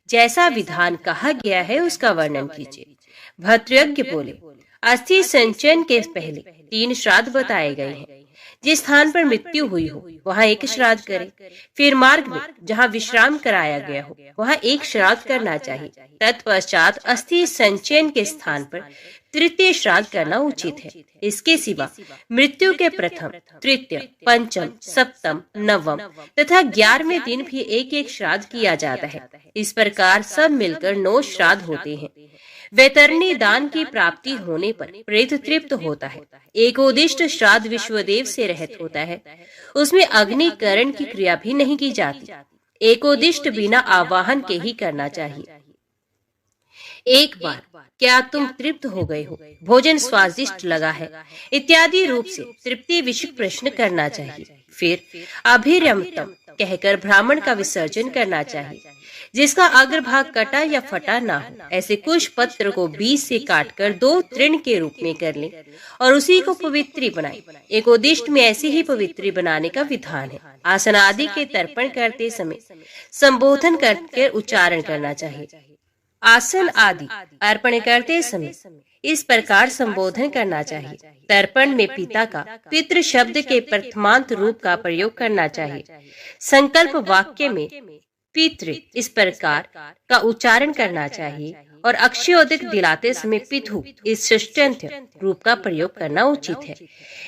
Speaker 1: जैसा विधान कहा गया है उसका वर्णन कीजिए। भद्रयज्ञ बोले, अस्थि संचयन के पहले 3 श्राद्ध बताए गए हैं। जिस स्थान पर मृत्यु हुई हो वहाँ 1 श्राद्ध करे। फिर मार्ग में जहाँ विश्राम कराया गया हो वहाँ 1 श्राद्ध करना चाहिए। तत्पश्चात अस्थि संचयन के स्थान पर तृतीय श्राद्ध करना उचित है। इसके सिवा मृत्यु के प्रथम, तृतीय, पंचम, सप्तम, नवम तथा 11वें दिन भी 1-1 श्राद्ध किया जाता है। इस प्रकार सब मिलकर 9 श्राद्ध होते हैं। वैतरणी दान की प्राप्ति होने पर प्रेत तृप्त होता है। एकोदिष्ट श्राद्ध विश्वदेव से रहित होता है। उसमें अग्निकरण की क्रिया भी नहीं की जाती। एकोदिष्ट बिना आवाहन के ही करना चाहिए। एक बार क्या तुम तृप्त हो गए हो, भोजन स्वादिष्ट लगा है इत्यादि रूप से तृप्ति विषयक प्रश्न करना चाहिए। फिर अभिरमतम कहकर ब्राह्मण का विसर्जन करना चाहिए, जिसका अग्रभाग कटा या फटा ना हो। ऐसे कुश पत्र को बीच से काटकर 2 तृण के रूप में कर लें और उसी को पवित्री बनाएं। एकोदिष्ट में ऐसे ही पवित्री बनाने का विधान है। आसन आदि के तर्पण करते समय संबोधन करके उच्चारण करना चाहिए। आसन आदि अर्पण करते समय इस प्रकार संबोधन करना चाहिए। तर्पण में पिता का पितृ शब्द के प्रथमांत रूप का प्रयोग करना चाहिए। संकल्प वाक्य में पितृ इस प्रकार का उच्चारण करना चाहिए और अक्षयोदक दिलाते समय पितु इस षष्ट्यंत रूप का प्रयोग करना उचित है।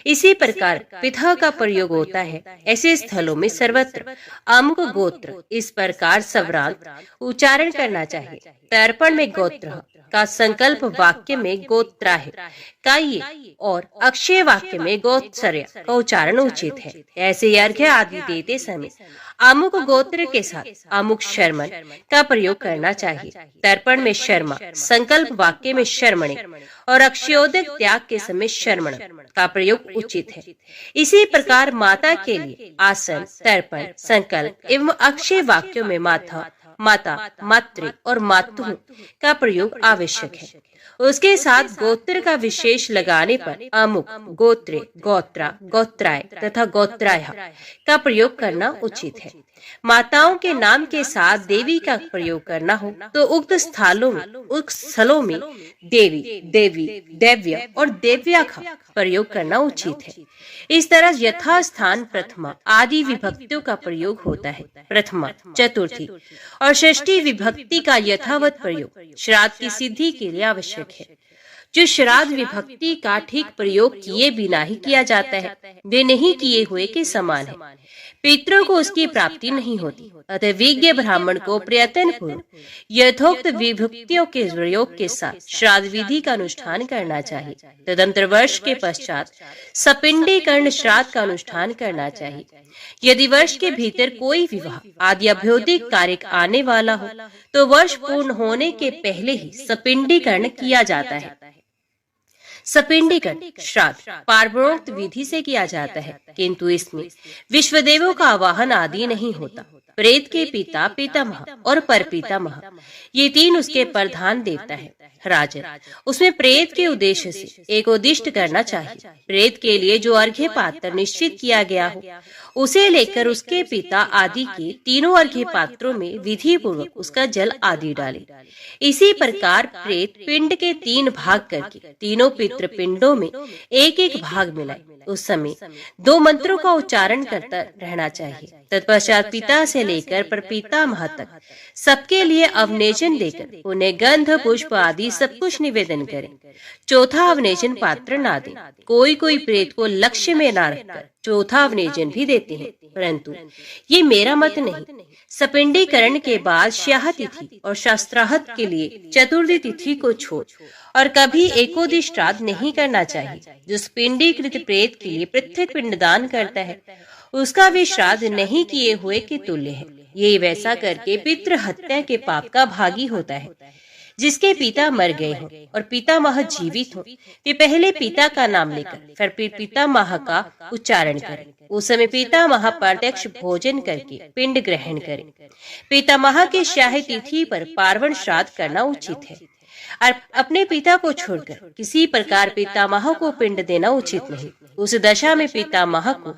Speaker 1: इसी प्रकार पिता का प्रयोग होता है। ऐसे स्थलों में सर्वत्र अमुक गोत्र इस प्रकार सवरांत उच्चारण करना चाहिए। तर्पण में गोत्र का संकल्प वाक्य में गोत्राह का ये और अक्षय वाक्य में गोत्सर्य का उच्चारण उचित है। ऐसे अर्घ्य आदि देते समय अमुक गोत्र के साथ अमुक शर्मण का प्रयोग करना चाहिए। तर्पण में शर्मा, संकल्प वाक्य में शर्मणे और अक्षयोदक त्याग के समय शर्मण का प्रयोग उचित है। इसी प्रकार माता के लिए आसन, तर्पण, संकल्प एवं अक्षय वाक्यों में माता, माता, मातृ और मातु का प्रयोग आवश्यक है। उसके साथ गोत्र का विशेष लगाने पर अमुक, गोत्रे, गोत्रा, गोत्राय तथा गोत्राय का प्रयोग करना उचित है। माताओं के नाम के साथ देवी का प्रयोग करना हो तो उक्त स्थलों में देवी, देवी, देव्य और देव्या का प्रयोग करना उचित है। इस तरह यथास्थान प्रथमा आदि विभक्तियों का प्रयोग होता है। प्रथमा, चतुर्थी और षष्ठी विभक्ति का यथावत प्रयोग श्राद्ध की सिद्धि के लिए आवश्यक है। जो श्राद्ध विभक्ति का ठीक प्रयोग किए बिना ही किया जाता है वे नहीं किए हुए के समान है। पितरों को उसकी प्राप्ति नहीं होती। अतः विज्ञ ब्राह्मण को प्रयत्न पूर्वक यथोक्त विभक्तियों के प्रयोग के साथ श्राद्ध विधि का अनुष्ठान करना चाहिए। तदंतर वर्ष के पश्चात सपिंडीकरण श्राद्ध का अनुष्ठान करना चाहिए। यदि वर्ष के भीतर कोई विवाह आदि अभ्योदिक कार्य आने वाला हो तो वर्ष पूर्ण होने के पहले ही सपिंडीकरण किया जाता है। सपिंडीकरण श्राद्ध पार्वणोक्त विधि से किया जाता है, किंतु इसमें विश्वदेवों का आवाहन आदि नहीं होता। प्रेत के पिता पितामह और परपितामह ये तीन उसके प्रधान देवता है। राजन, उसमें प्रेत के उद्देश्य से एक उद्दिष्ट करना चाहिए। प्रेत के लिए जो अर्घ्य पात्र निश्चित किया गया हो उसे लेकर उसके पिता आदि के तीनों अर्घ्य पात्रों में विधि पूर्वक उसका जल आदि डाले। इसी प्रकार प्रेत पिंड के 3 भाग करके तीनों पितृ पिंडों में एक एक भाग मिलाए। उस समय 2 मंत्रों का उच्चारण करता रहना चाहिए। तत्पश्चात पिता से लेकर परपितामह तक सबके लिए अवनेजन देकर उन्हें गंध पुष्प आदि सब कुछ निवेदन करें। चौथा अवनेजन पात्र ना दे। कोई प्रेत को लक्ष्य में ना रखकर चौथा अवनेजन भी देते हैं, परंतु ये मेरा मत नहीं। सपिंडीकरण के बाद श्याह तिथि और शास्त्रार्थ के लिए चतुर्थी तिथि को छोड़ और कभी एकोदिश श्राद्ध नहीं करना चाहिए। जो पिंडीकृत प्रेत के लिए पृथक पिंडदान करता है उसका भी श्राद्ध नहीं किए हुए के तुल्य है। ये वैसा करके पितृ हत्या के पाप का भागी होता है। जिसके पिता मर गए हों और पितामह जीवित हों वे पहले पिता का नाम लेकर फिर पितामह का उच्चारण करें। उस समय पितामह प्रत्यक्ष भोजन करके पिंड ग्रहण करें। पितामह के श्राद्ध तिथि पर पार्वण श्राद्ध करना उचित है और अपने पिता को छोड़कर किसी प्रकार पितामह को पिंड देना उचित नहीं। उस दशा में पितामह को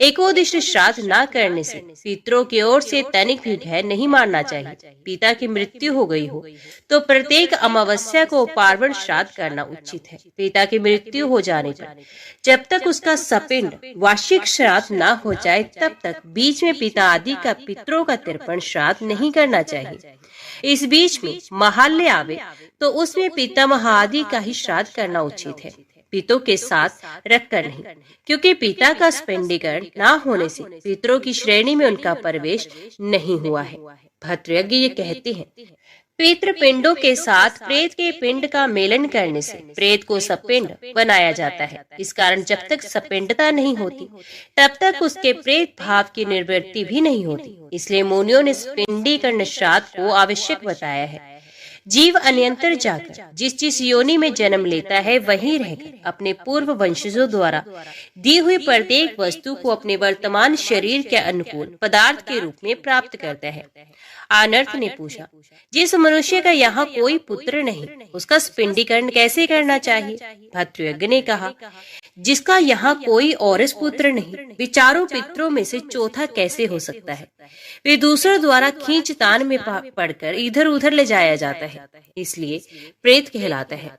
Speaker 1: एकोदिष्ट श्राद्ध न करने से पितरों की ओर से तनिक भी भय नहीं मारना चाहिए। पिता की मृत्यु हो गई हो तो प्रत्येक अमावस्या को पार्वण श्राद्ध करना उचित है। पिता की मृत्यु हो जाने पर जब तक उसका सपिंड वार्षिक श्राद्ध न हो जाए तब तक बीच में पिता आदि का पितरों का तर्पण श्राद्ध नहीं करना चाहिए। इस बीच में महाल्य आवे तो उसमें पितामह आदि का ही श्राद्ध करना उचित है, पितरों के साथ रखकर नहीं, क्योंकि पिता का स्पिंडीकरण न होने से पितरों की श्रेणी में उनका प्रवेश नहीं हुआ है। भद्रयज्ञ ये कहते हैं पितृ पिंडों के साथ प्रेत के पिंड का मेलन करने से प्रेत को सपिंड बनाया जाता है। इस कारण जब तक सपिंडता नहीं होती तब तक उसके प्रेत भाव की निवृत्ति भी नहीं होती। इसलिए मुनियों ने पिंडीकरण श्राद्ध को आवश्यक बताया है। जीव अन्यंतर जाकर जिस योनि में जन्म लेता है वहीं रहकर अपने पूर्व वंशजों द्वारा दी हुई प्रत्येक वस्तु को अपने वर्तमान शरीर के अनुकूल पदार्थ के रूप में प्राप्त करता है। आनर्थ ने पूछा, जिस मनुष्य का यहाँ कोई पुत्र नहीं उसका स्पिंडीकरण कैसे करना चाहिए? भद्रयज्ञ ने कहा, जिसका यहाँ कोई औरस पुत्र नहीं वे चारों पितरों में से चौथा कैसे हो सकता है? वे दूसरों द्वारा खींचतान में पड़कर इधर उधर ले जाया जाता है, इसलिए प्रेत कहलाता है।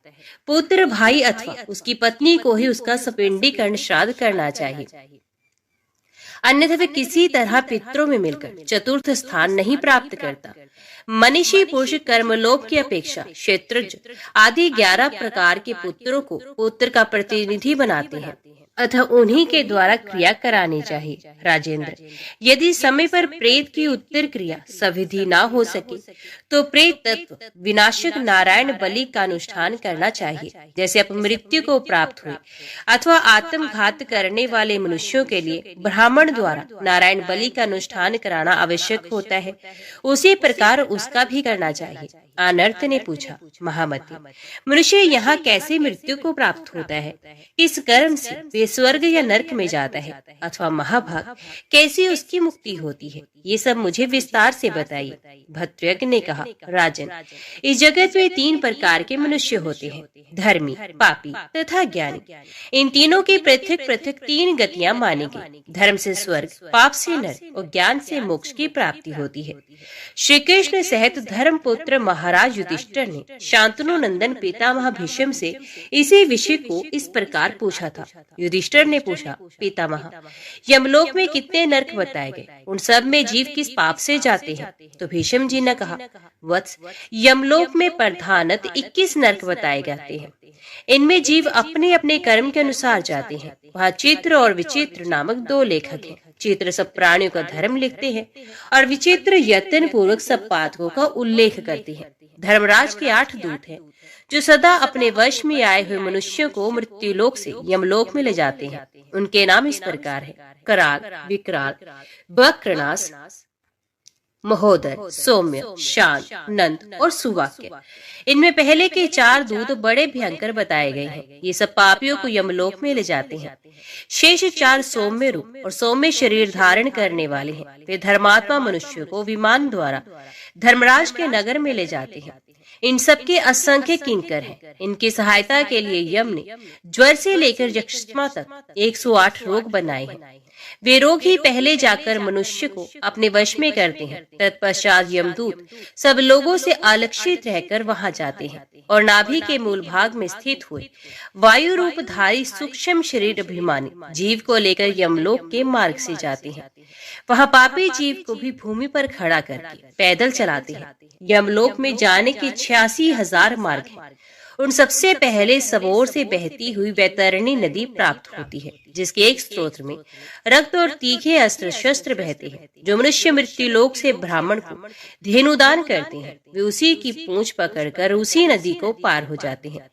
Speaker 1: पुत्र, भाई अथवा उसकी पत्नी को ही उसका सपिंडीकरण श्राद्ध करना चाहिए, अन्यथा वे किसी तरह पितरों में मिलकर चतुर्थ स्थान नहीं प्राप्त करता। मनीषी पुरुष कर्मलोक की अपेक्षा क्षेत्रज आदि 11 प्रकार के पुत्रों को पुत्र का प्रतिनिधि बनाते हैं, अतः उन्हीं के द्वारा क्रिया करानी चाहिए। राजेंद्र, यदि समय पर प्रेत की उत्तर क्रिया सविधि ना हो सके तो प्रेत तत्व विनाशक नारायण बलि का अनुष्ठान करना चाहिए। जैसे अपमृत्यु को प्राप्त हुए अथवा आत्मघात करने वाले मनुष्यों के लिए ब्राह्मण द्वारा नारायण बलि का अनुष्ठान कराना आवश्यक होता है, उसी प्रकार उसका भी करना चाहिए। अनर्थ ने पूछा, महामती, मनुष्य यहाँ कैसे मृत्यु को प्राप्त होता है? किस कर्म से वे ये स्वर्ग या नर्क में जाता है अथवा महाभाग, कैसी उसकी मुक्ति होती है, ये सब मुझे विस्तार से बताइए। भद्रयज्ञ ने कहा, राजन, इस जगत में 3 प्रकार के मनुष्य होते हैं, धर्मी, पापी तथा ज्ञानी। इन तीनों की पृथक पृथक 3 गतियां मानी गई। धर्म से स्वर्ग, पाप से नरक और ज्ञान से मोक्ष की प्राप्ति होती है। श्री कृष्ण सहित धर्मपुत्र महाराज युधिष्ठिर ने शांतनु नंदन पितामह भीष्म से इसी विषय को इस प्रकार पूछा था। युधिष्ठिर ने पूछा, पितामह, यमलोक में कितने नरक बताए गए? उन सब में जीव किस पाप से जाते हैं? तो भीष्म जी ने कहा, वत्स, यमलोक में प्रधानत 21 नरक बताए जाते हैं। इनमें जीव अपने अपने कर्म के अनुसार जाते हैं। वहाँ चित्र और विचित्र नामक 2 लेखक हैं। चित्र सब प्राणियों का धर्म लिखते हैं और विचित्र यत्न पूर्वक सब पातकों का उल्लेख करते हैं। धर्मराज के 8 दूत हैं जो सदा अपने वश में आए हुए मनुष्यों को मृत्युलोक से यमलोक में ले जाते हैं। उनके नाम इस प्रकार है, कराल, विकराल, वक्रनास, महोदर, सौम्य, शांत, नंद और सुवाक्य। इनमें पहले के 4 दूत बड़े भयंकर बताए गए हैं। ये सब पापियों को यमलोक में ले जाते हैं। शेष 4 सौम्य रूप और सौम्य शरीर धारण करने वाले हैं। वे धर्मात्मा मनुष्यों को विमान द्वारा धर्मराज के नगर में ले जाते हैं। इन सबके असंख्य किंकर हैं। इनकी सहायता के लिए यम ने ज्वर से लेकर यक्षमा तक 108 रोग बनाए हैं। वे रोग ही पहले जाकर मनुष्य को अपने वश में करते हैं। तत्पश्चात यमदूत सब लोगों से अलक्षित रहकर वहां जाते हैं और नाभि के मूल भाग में स्थित हुए वायु रूपधारी सूक्ष्म शरीर अभिमानी जीव को लेकर यमलोक के मार्ग से जाते हैं। वहां पापी जीव को भी भूमि पर खड़ा करके पैदल चलाते हैं। यमलोक में जाने के 86,000 मार्ग हैं। उन सबसे पहले सबोर से बहती हुई वैतरणी नदी प्राप्त होती है, जिसके एक स्रोत में रक्त और तीखे अस्त्र शस्त्र बहते हैं। जो मनुष्य मृत्युलोक से ब्राह्मण को धेनुदान करते हैं, वे उसी की पूंछ पकड़कर उसी नदी को पार हो जाते हैं।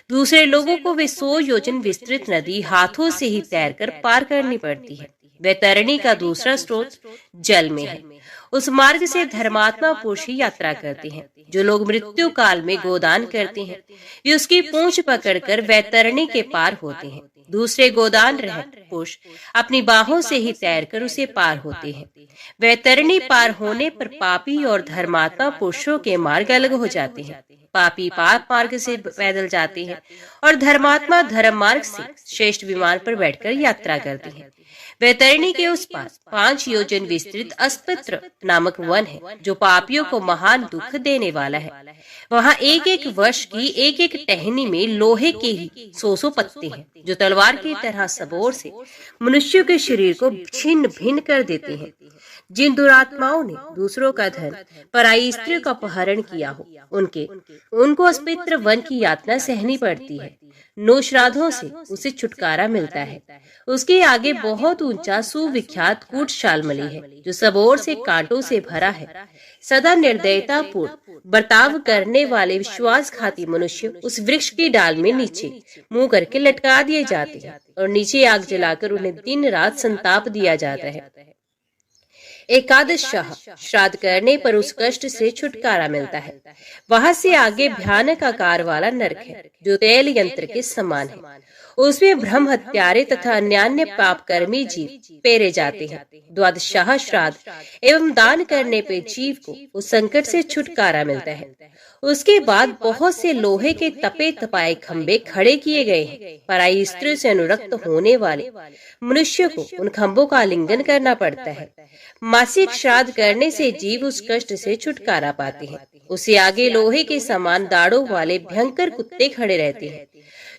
Speaker 1: दूसरे लोगों को वे 100 योजन विस्तृत नदी हाथों से ही तैरकर पार करनी पड़ती है। वैतरणी का दूसरा स्रोत जल में है। उस मार्ग से धर्मात्मा पुरुष ही यात्रा करते हैं। जो लोग मृत्यु काल में गोदान करते हैं, वे उसकी पूंछ पकड़कर वैतरणी के पार होते हैं। दूसरे गोदान रहत पुरुष अपनी बाहों से ही तैरकर उसे पार होते हैं। वैतरणी पार होने पर पापी और धर्मात्मा पुरुषों के मार्ग अलग हो जाते हैं। पापी पाप मार्ग से पैदल जाते हैं और धर्मात्मा धर्म मार्ग से श्रेष्ठ विमान पर बैठकर यात्रा करते हैं। वैतरणी के उस पार 5 योजन विस्तृत अस्पत्र नामक वन है, जो पापियों को महान दुख देने वाला है। वहाँ 1-1 वर्ष की 1-1 टहनी में लोहे के ही 100 पत्ते हैं, जो तलवार की तरह सबोर से मनुष्य के शरीर को छिन्न भिन्न कर देते हैं। जिन दुरात्माओं ने दूसरों का धन, पराई स्त्री का अपहरण किया हो, उनको अस्पत्र वन की यातना सहनी पड़ती है। 9 श्राद्धों से उसे छुटकारा मिलता है। उसके आगे बहुत ऊंचा सुविख्यात कूट शालमली है, जो सबोर से कांटों से भरा है। सदा निर्दयता पूर्ण बर्ताव करने वाले विश्वासघाती मनुष्य उस वृक्ष की डाल में नीचे मुंह करके लटका दिए जाते हैं और नीचे आग जलाकर उन्हें दिन रात संताप दिया जाता है। एकादश श्राद्ध करने पर उस कष्ट से छुटकारा मिलता है। वहां से आगे भयानक आकार वाला नरक है, जो तेल यंत्र के समान है। उसमें ब्रह्म हत्यारे तथा अन्यान्य पाप कर्मी जीव पेरे जाते हैं। द्वादशाह श्राद्ध एवं दान करने पे जीव को उस संकट से छुटकारा मिलता है। उसके बाद बहुत से लोहे के तपे तपाए खंबे खड़े किए गए हैं। पराई स्त्री से अनुरक्त होने वाले मनुष्य को उन खंभों का आलिंगन करना पड़ता है। मासिक श्राद्ध करने से जीव उस कष्ट से छुटकारा पाते हैं। उससे आगे लोहे के समान दाढ़ों वाले भयंकर कुत्ते खड़े रहते हैं,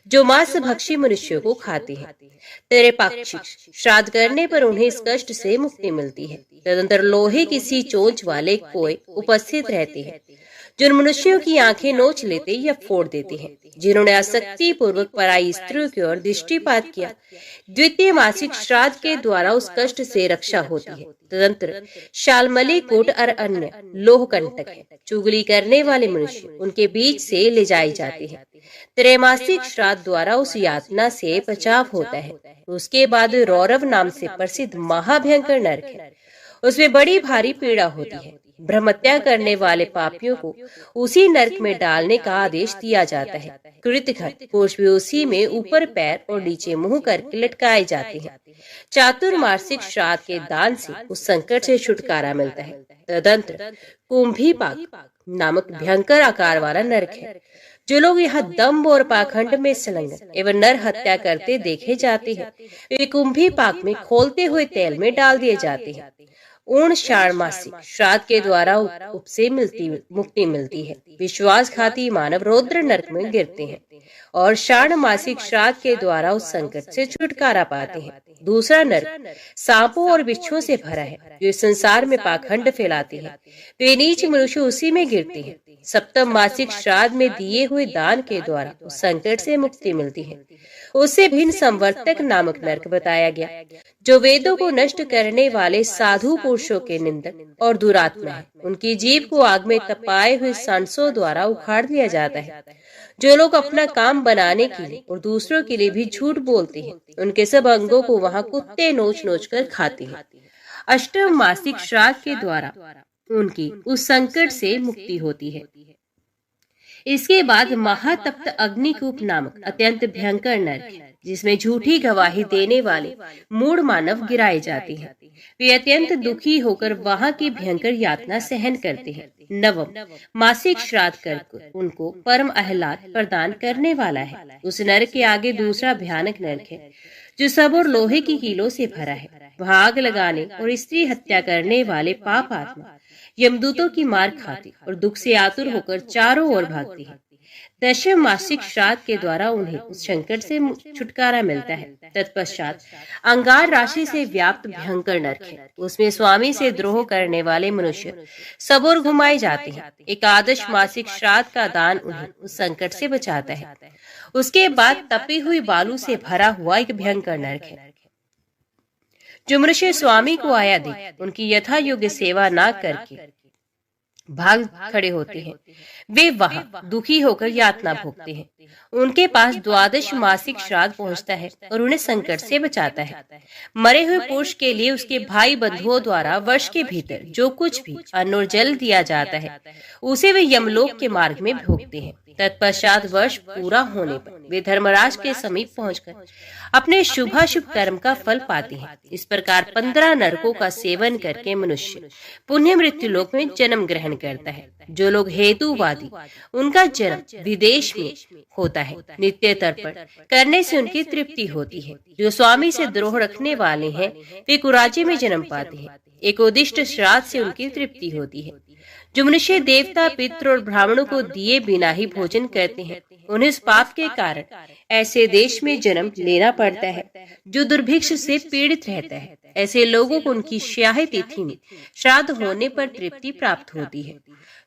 Speaker 1: जो मांस भक्षी मनुष्यों को खाते हैं। तेरे पाक्षिक श्राद्ध करने पर उन्हें इस कष्ट से मुक्ति मिलती है। तदंतर लोहे की सी चोंच वाले कोय उपस्थित रहते हैं, जो मनुष्यों की आंखें नोच लेते या फोड़ देते हैं, जिन्होंने आसक्ति पूर्वक पराई स्त्रियों की ओर दृष्टिपात किया। द्वितीय मासिक श्राद्ध के द्वारा उस कष्ट से रक्षा होती है। तदंतर शालमली कोट और अन्य लोह कंटक है। चुगली करने वाले मनुष्य उनके बीच से ले जाए जाते हैं। त्रैमासिक श्राद्ध द्वारा उस यातना से बचाव होता है। उसके बाद रौरव नाम से प्रसिद्ध महाभयंकर नरक है। उसमें बड़ी भारी पीड़ा होती है। ब्रह्मत्या करने वाले पापियों को उसी नरक में डालने का आदेश दिया जाता है। कृतघ्न पुरुष भी उसी में ऊपर पैर और नीचे मुंह करके लटकाए जाते हैं। चातुर्मासिक श्राद्ध के दान से उस संकट से छुटकारा मिलता है। तदंतर कुंभीपाक नामक भयंकर आकार वाला नरक है। जो लोग यहाँ दम्भ और पाखंड में संलग्न एवं नर हत्या करते देखे जाते हैं, वे कुंभीपाक में खोलते हुए तेल में डाल दिए जाते हैं। ऊर्ण षाण्मासिक श्राद्ध के द्वारा उपसे मुक्ति मिलती है। विश्वासघाती मानव रौद्र नरक में गिरते हैं और षाण्मासिक श्राद्ध के द्वारा उस संकट से छुटकारा पाते हैं। दूसरा नरक सांपों और बिच्छुओं से भरा है, जो इस संसार में पाखंड फैलाते हैं। वे नीच मनुष्य उसी में गिरते हैं। सप्तम मासिक श्राद्ध में दिए हुए दान के द्वारा उस संकट से मुक्ति मिलती है। उससे भिन्न संवर्तक नामक नरक बताया गया, जो वेदों को नष्ट करने वाले साधु पुरुषों के निंदक और दुरात्मा है। उनकी जीभ को आग में तपाए हुए सांसों द्वारा उखाड़ दिया जाता है। जो लोग अपना काम बनाने के लिए और दूसरों के लिए भी झूठ बोलते हैं, उनके सब अंगों को वहां कुत्ते नोच नोच कर खाते हैं। अष्टम मासिक श्राद्ध के द्वारा उनकी उस संकट से मुक्ति होती है। इसके बाद महातप्त अग्निकूप नामक अत्यंत भयंकर नरक है, जिसमें झूठी गवाही देने वाले मूढ़ मानव गिराए जाते हैं। वे अत्यंत दुखी होकर वहां की भयंकर यातना सहन करते हैं। नवम मासिक श्राद्ध कर उनको परम आह्लाद प्रदान करने वाला है। उस नरक के आगे दूसरा भयानक नरक है, जो सब और लोहे की कीलों से भरा है। वहां आग लगाने और स्त्री हत्या करने वाले पाप आत्मा यमदूतों की मार खाती और दुख से आतुर होकर चारों ओर भागती है। दशम मासिक श्राद्ध के द्वारा उन्हें उस संकट से छुटकारा मिलता है। तत्पश्चात अंगार राशि से व्याप्त भयंकर नरक है। उसमें स्वामी से द्रोह करने वाले मनुष्य सब ओर घुमाए जाते हैं। एकादश मासिक श्राद्ध का दान उन्हें उस संकट से बचाता है। उसके बाद तपी हुई बालू से भरा हुआ एक भयंकर नरक है। जो मनुष्य स्वामी को आया दे, उनकी यथा योग्य सेवा न करके भाग खड़े होते हैं, वे वहां दुखी होकर यातना भोगते हैं। उनके पास द्वादश मासिक श्राद्ध पहुंचता है और उन्हें संकट से बचाता है। मरे हुए पुरुष के लिए उसके भाई बंधुओं द्वारा वर्ष के भीतर जो कुछ भी अन्न और जल दिया जाता है, उसे वे यमलोक के मार्ग में भोगते हैं। तत्पश्चात वर्ष पूरा होने पर वे धर्मराज के समीप पहुंचकर अपने शुभाशुभ कर्म का फल पाते हैं। इस प्रकार 15 नरकों का सेवन करके मनुष्य पुण्य मृत्यु लोक में जन्म ग्रहण करता है। जो लोग हेतुवादी, उनका जन्म विदेश में होता है। नित्य तर्पण करने से उनकी तृप्ति होती है। जो स्वामी से द्रोह रखने वाले हैं, वे कुराजे में जन्म पाते हैं। एक उदिष्ट श्राद्ध से उनकी तृप्ति होती है। जो मनुष्य देवता, पितृ और ब्राह्मणों को दिए बिना ही भोजन करते हैं, उन्हें इस पाप के कारण ऐसे देश में जन्म लेना पड़ता है जो दुर्भिक्ष से पीड़ित रहता है। ऐसे लोगों को उनकी स्याह तिथि में श्राद्ध होने पर तृप्ति प्राप्त होती है।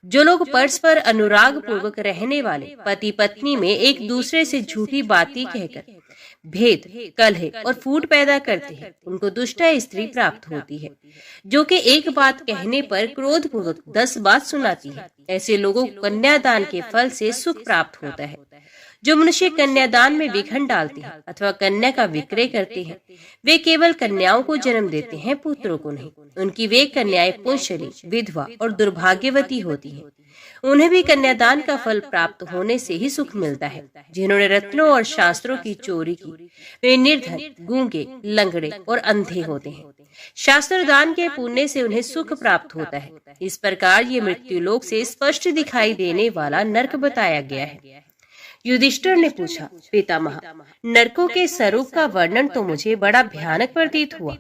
Speaker 1: जो लोग परस्पर अनुराग पूर्वक रहने वाले पति पत्नी में एक दूसरे से झूठी बातें कहकर भेद, कलह और फूट पैदा करते हैं, उनको दुष्टा स्त्री प्राप्त होती है, जो कि एक बात कहने पर क्रोध पूर्वक 10 बात सुनाती है। ऐसे लोगों को कन्यादान के फल से सुख प्राप्त होता है। जो मनुष्य कन्यादान में विघ्न डालते हैं अथवा कन्या का विक्रय करते हैं, वे केवल कन्याओं को जन्म देते हैं, पुत्रों को नहीं। उनकी वे कन्याएं पुंसली, विधवा और दुर्भाग्यवती होती हैं। उन्हें भी कन्यादान का फल प्राप्त होने से ही सुख मिलता है। जिन्होंने रत्नों और शास्त्रों की चोरी की, वे निर्धन, गूंगे, लंगड़े और अंधे होते हैं। शास्त्र दान के पुण्य से उन्हें सुख प्राप्त होता है। इस प्रकार ये मृत्यु लोक से स्पष्ट दिखाई देने वाला नरक बताया गया है। युधिष्ठिर ने पूछा, पितामह, नरकों के स्वरूप का वर्णन तो मुझे बड़ा भयानक प्रतीत हुआ।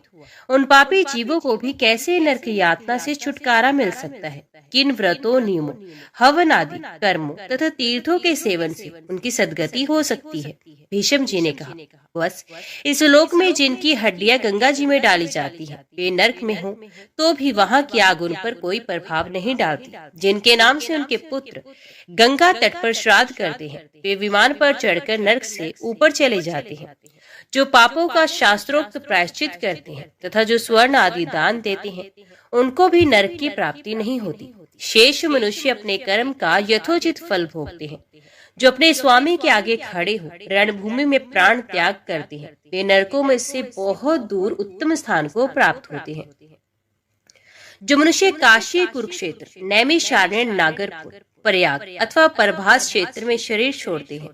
Speaker 1: उन पापी जीवों को भी कैसे नरक यातना से छुटकारा मिल सकता है? किन व्रतों, नियमों, हवन आदि कर्मों तथा तीर्थों के सेवन से उनकी सद्गति हो सकती है? भीष्म जी ने कहा, बस इस लोक में जिनकी हड्डियां गंगा जी में डाली जाती है, वे नरक में हो तो भी वहां की आग उन पर कोई प्रभाव नहीं डालती। जिनके नाम से उनके पुत्र गंगा तट पर श्राद्ध करते हैं, वे विमान पर चढ़कर नरक से ऊपर चले जाते हैं। जो पापों का शास्त्रोक्त प्रायश्चित करते हैं तथा जो स्वर्ण आदि दान देते हैं, उनको भी नरक की प्राप्ति नहीं होती। शेष मनुष्य अपने कर्म का यथोचित फल भोगते हैं। जो अपने स्वामी के आगे खड़े हो रणभूमि में प्राण त्याग करते हैं, वे नरकों में से बहुत दूर उत्तम स्थान को प्राप्त होते हैं। जो मनुष्य काशी, कुरुक्षेत्र, नैमिषारण्य, नागरपुर, प्रयाग अथवा प्रभास क्षेत्र में शरीर छोड़ते हैं,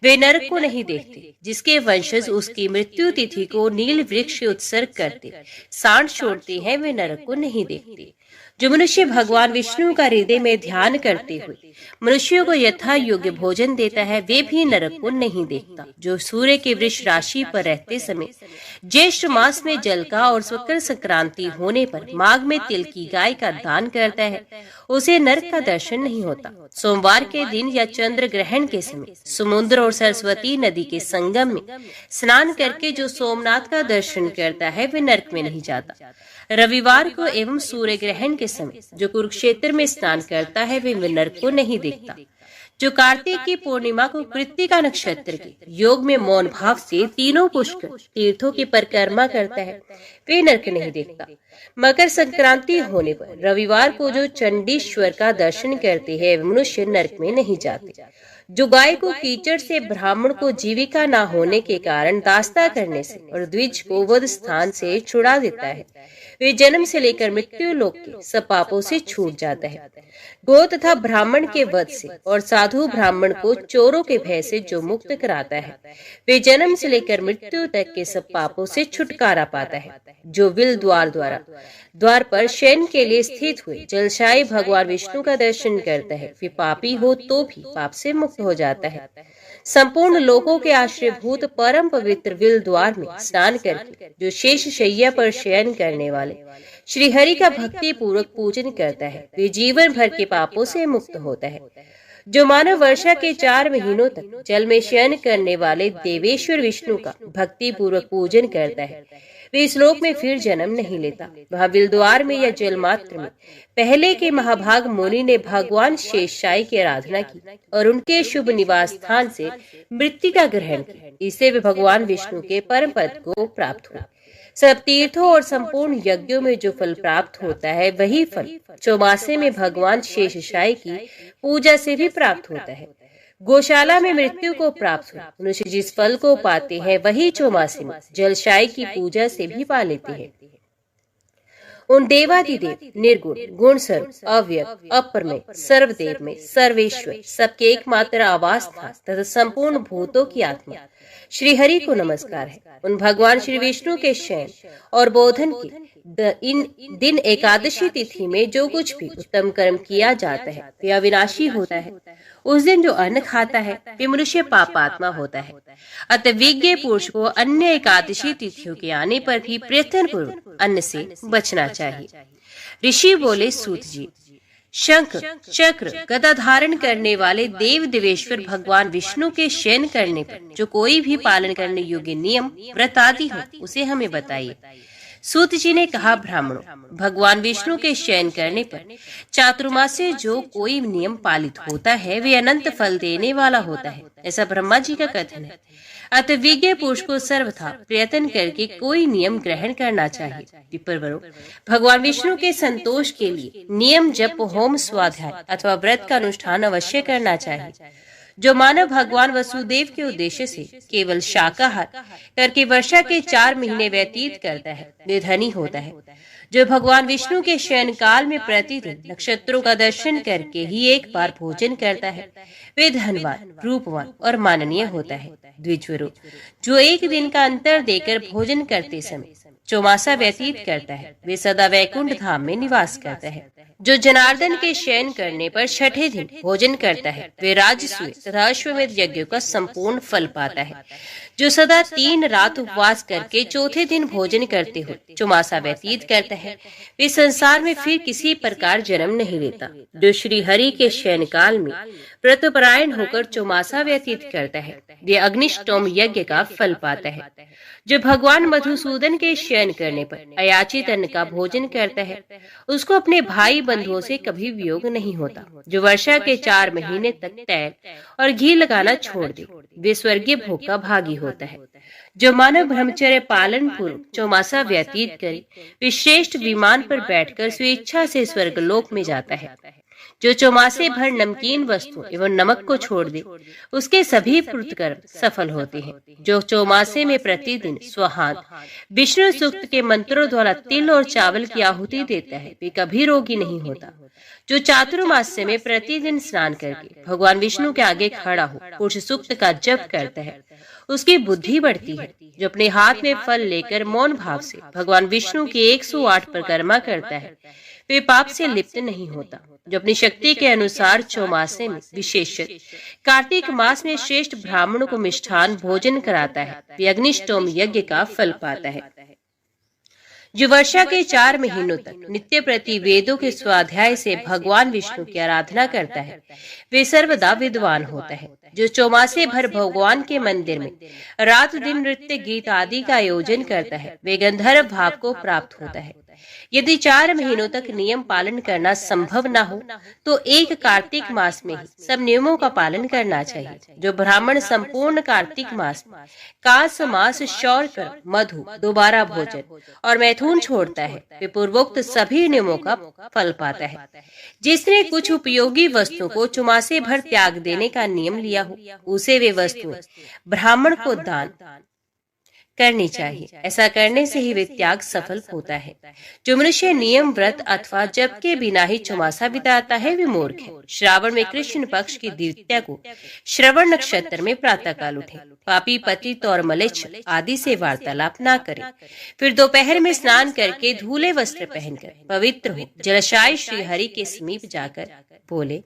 Speaker 1: वे नरक को नहीं देखते। जिसके वंशज उसकी मृत्यु तिथि को नील वृक्ष उत्सर्ग करते सांड छोड़ते हैं, वे नरक को नहीं देखते। जो मनुष्य भगवान विष्णु का हृदय में ध्यान करते हुए मनुष्यों को यथा योग्य भोजन देता है, वे भी नरक को नहीं देखता। जो सूर्य के वृष राशि पर रहते समय ज्येष्ठ मास में जल का और मकर संक्रांति होने पर माघ में तिल की गाय का दान करता है, उसे नरक का दर्शन नहीं होता। सोमवार के दिन या चंद्र ग्रहण के समय समुद्र और सरस्वती नदी के संगम में स्नान करके जो सोमनाथ का दर्शन करता है, वे नरक में नहीं जाता। रविवार को एवं सूर्य ग्रहण के समय जो कुरुक्षेत्र में स्नान करता है, वे नरक को नहीं देखता। जो कार्तिक की पूर्णिमा को कृत्तिका नक्षत्र के योग में मौन भाव से तीनों पुष्कर तीर्थों की परिक्रमा करता है, वे नरक नहीं देखता। मकर संक्रांति होने पर रविवार को जो चंडीश्वर का दर्शन करते हैं, वे मनुष्य नरक में नहीं जाते। जो गाय को कीचड़ से ब्राह्मण को जीविका न होने के कारण दास्ता करने से और द्विज को वध स्थान से छुड़ा देता है, वे जन्म से लेकर मृत्यु लोक के सब पापों से छूट जाता है। गो तथा ब्राह्मण के वध से और साधु ब्राह्मण को चोरों के भय से जो मुक्त कराता है, वे जन्म से लेकर मृत्यु तक के सब पापों से छुटकारा पाता है। जो विल द्वार पर शयन के लिए स्थित हुए जलशायी भगवान विष्णु का दर्शन करता है, वे पापी हो तो भी पाप से मुक्त हो जाता है। संपूर्ण लोकों के आश्रयभूत परम पवित्र विल द्वार में स्नान करके जो शेष शैया पर शयन करने वाले श्री हरि का भक्ति पूर्वक पूजन करता है, वे जीवन भर के पापों से मुक्त होता है। जो मानव वर्षा के 4 महीनों तक जल में शयन करने वाले देवेश्वर विष्णु का भक्ति पूर्वक पूजन करता है, वे इस लोक में फिर जन्म नहीं लेता। वह विलद्वार में या जल मात्र में पहले के महाभाग मुनि ने भगवान शेषशायी की आराधना की और उनके शुभ निवास स्थान से मृत्यु का ग्रहण किया। इससे वे भगवान विष्णु के परम पद को प्राप्त हुए। सब तीर्थों और संपूर्ण यज्ञों में जो फल प्राप्त होता है, वही फल चौमासे में भगवान शेषशायी की पूजा से भी प्राप्त होता है। गौशाला में मृत्यु को प्राप्त हुए मनुष्य जिस फल को पाते हैं, वही चौमासे में जलशायी की पूजा से भी पा लेते हैं। उन देवादिदेव निर्गुण, गुण स्वरूप, अव्यक्त, अप्रमेय, सर्वदेव में सर्वेश्वर, सबके एकमात्र आवास था तथा संपूर्ण भूतों की आत्मा श्री हरि को नमस्कार है। उन भगवान श्री विष्णु के शयन और बोधन की इन दिन एकादशी तिथि में जो कुछ भी उत्तम कर्म किया जाता है, वे अविनाशी होता है। उस दिन जो अन्न खाता है, वे मनुष्य पापात्मा होता है। अतः विज्ञ पुरुष को अन्य एकादशी तिथियों के आने पर भी प्रयत्न पूर्वक अन्न से बचना चाहिए। ऋषि बोले, सूत जी, शंख चक्र गदा धारण करने वाले देव देवेश्वर भगवान विष्णु के शयन करने पर जो कोई भी पालन करने योग्य नियम व्रत आदि हो, उसे हमें बताइए। सूत जी ने कहा, ब्राह्मणों, भगवान विष्णु के शयन करने पर चातुर्मास से जो कोई नियम पालित होता है, वे अनंत फल देने वाला होता है, ऐसा ब्रह्मा जी का कथन है। अतः विज्ञ पुरुष को सर्वथा प्रयत्न करके कोई नियम ग्रहण करना चाहिए। विप्रवरों, भगवान विष्णु के संतोष के लिए नियम जप, होम, स्वाध्याय अथवा व्रत का अनुष्ठान अवश्य करना चाहिए। जो मानव भगवान वसुदेव के उद्देश्य से केवल शाकाहार करके वर्षा के 4 महीने व्यतीत करता है, वे धनी होता है। जो भगवान विष्णु के शयन काल में प्रतिदिन नक्षत्रों का दर्शन करके ही एक बार भोजन करता है, वे धनवान, रूपवान और माननीय होता है। द्विजवरों, जो एक दिन का अंतर देकर भोजन करते समय चौमासा व्यतीत करता है, वे सदा वैकुंठ धाम में निवास करता है। जो जनार्दन के शयन करने पर 6ठे दिन भोजन करता है, वे राजसूय तथा अश्वमेध यज्ञ का संपूर्ण फल पाता है। जो सदा 3 रात उपवास करके 4थे दिन भोजन करते हुए चौमासा व्यतीत करता है, वे संसार में फिर किसी प्रकार जन्म नहीं लेता। जो श्री हरि के शयन काल में व्रतपरायण होकर चौमासा व्यतीत करता है, वे अग्निष्टोम यज्ञ का फल पाता है। जो भगवान मधुसूदन के शयन करने पर अयाचित अन्न का भोजन करता है, उसको अपने भाई बंधुओं से कभी वियोग नहीं होता। जो वर्षा के 4 महीने तक तैल और घी लगाना छोड़ दे, वे स्वर्गीय भोग का भागी होता है। जो मानव ब्रह्मचर्य पालन पूर्वक चौमासा व्यतीत करे, वे श्रेष्ठ विमान पर बैठकर स्वेच्छा से स्वर्गलोक में जाता है। जो चौमासे भर नमकीन वस्तु एवं नमक को छोड़ दे, उसके सभी कृतकर्म सफल होते हैं। जो चौमासे में प्रतिदिन स्वाहांत विष्णु सूक्त के मंत्रों द्वारा तिल और चावल की आहुति देता है, वे कभी रोगी नहीं होता। जो चातुर्मास्य में प्रतिदिन स्नान करके भगवान विष्णु के आगे खड़ा हो पुरुष सूक्त का जप करता है, उसकी बुद्धि बढ़ती है। जो अपने हाथ में फल लेकर मौन भाव से भगवान विष्णु की 108 परिक्रमा करता है, वे पाप से लिप्त नहीं होता। जो अपनी शक्ति के अनुसार चौमासे में विशेषत कार्तिक मास में श्रेष्ठ ब्राह्मणों को मिष्ठान भोजन कराता है, वे अग्निष्टोम यज्ञ का फल पाता है। जो वर्षा के 4 महीनों तक नित्य प्रति वेदों के स्वाध्याय से भगवान विष्णु की आराधना करता है, वे सर्वदा विद्वान होता है। जो चौमासे भर भगवान के मंदिर में रात दिन नृत्य गीत आदि का आयोजन करता है, वे गंधर्व भाव को प्राप्त होता है। यदि 4 महीनों तक नियम पालन करना संभव न हो तो एक कार्तिक मास में ही सब नियमों का पालन करना चाहिए। जो ब्राह्मण संपूर्ण कार्तिक मास कास मास शौर कर मधु दोबारा भोजन और मैथुन छोड़ता है, वे पूर्वोक्त सभी नियमों का फल पाता है। जिसने कुछ उपयोगी वस्तुओं को चौमासे भर त्याग देने का नियम लिया हो, उसे वे वस्तुएं ब्राह्मण को दान करनी चाहिए। ऐसा करने से ही वे त्याग सफल होता है। जो मनुष्य नियम व्रत अथवा जप के बिना ही चौमासा बिताता है, वे मूर्ख है। श्रावण में कृष्ण पक्ष की द्वितीया को श्रवण नक्षत्र में प्रातः काल उठे, पापी पतित और मलेच्छ आदि से वार्तालाप न करें। फिर दोपहर में स्नान करके धूले वस्त्र पहनकर पवित्र हो जलाशय श्री हरि के समीप जाकर बोले,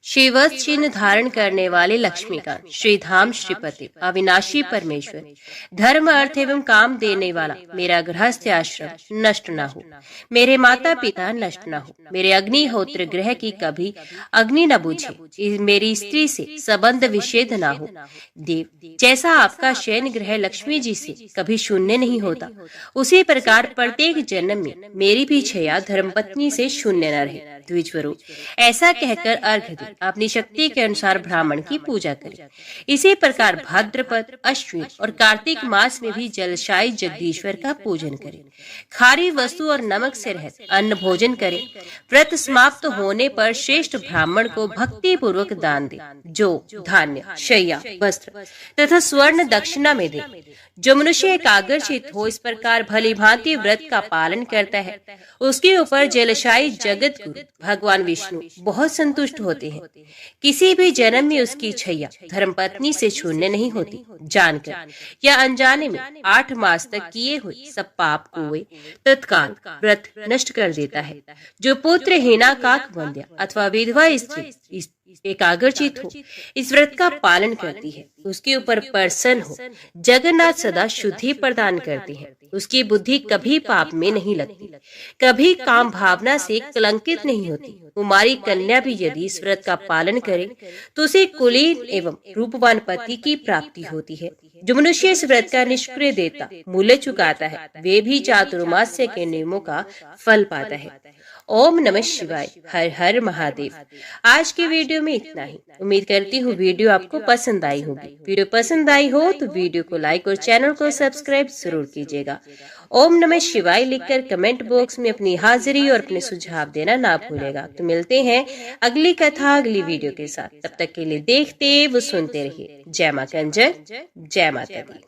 Speaker 1: श्रीवत्स चिन्ह धारण करने वाले लक्ष्मीकांत श्रीधाम श्रीपति अविनाशी परमेश्वर, धर्म अर्थ एवं काम देने वाला मेरा गृहस्थ आश्रम नष्ट न हो, मेरे माता पिता नष्ट न हो, मेरे अग्निहोत्र गृह की कभी अग्नि न बुझे, मेरी स्त्री से संबंध विच्छेद न हो। देव, जैसा आपका शयन गृह लक्ष्मी जी से कभी शून्य नहीं होता, उसी प्रकार प्रत्येक जन्म में मेरी भी छया धर्मपत्नी से शून्य न रहे। द्विजवरो, ऐसा कहकर अर्घ दे अपनी शक्ति के अनुसार ब्राह्मण की पूजा करें। इसी प्रकार भाद्रपद, अश्विन और कार्तिक मास में भी जलशायी जगदीश्वर का पूजन करें। खारी वस्तु और नमक से रहित अन्न भोजन करें। व्रत समाप्त होने पर श्रेष्ठ ब्राह्मण को भक्ति पूर्वक दान दे, जो धान्य, शैया, वस्त्र तथा स्वर्ण दक्षिणा में दे। जो मनुष्य एकाग्रचित हो इस प्रकार भली भांति व्रत का पालन करता है, उसके ऊपर जलशायी जगत गुरु भगवान विष्णु बहुत संतुष्ट होते हैं। किसी भी जन्म में उसकी छैया धर्मपत्नी से शून्य नहीं होती। जानकर या अनजाने में 8 मास तक किए हुए सब पाप को वे तत्काल व्रत नष्ट कर देता है। जो पुत्र हीना काक वंद्या अथवा विधवा स्त्री एकाग्रचित हो इस व्रत का पालन करती है, उसके ऊपर प्रसन्न हो जगन्नाथ सदा शुद्धि प्रदान करती है। उसकी बुद्धि कभी पाप में नहीं लगती, कभी काम भावना से कलंकित नहीं होती। कुमारी कन्या भी यदि इस व्रत का पालन करे तो उसे कुलीन एवं रूपवान पति की प्राप्ति होती है। जो मनुष्य इस व्रत का निष्क्रिय देता मूल्य चुकाता है, वे भी चातुर्मास्य के नियमों का फल पाता है। ओम नमः शिवाय, हर हर महादेव। आज की वीडियो में इतना ही। उम्मीद करती हूँ वीडियो आपको पसंद आई होगी। वीडियो पसंद आई हो तो वीडियो को लाइक और चैनल को सब्सक्राइब जरूर कीजिएगा। ओम नमः शिवाय लिखकर कमेंट बॉक्स में अपनी हाजिरी और अपने सुझाव देना ना भूलेगा। तो मिलते हैं अगली कथा अगली वीडियो के साथ। तब तक के लिए देखते व सुनते रहिए। जय मां कंजर, जय माता दी।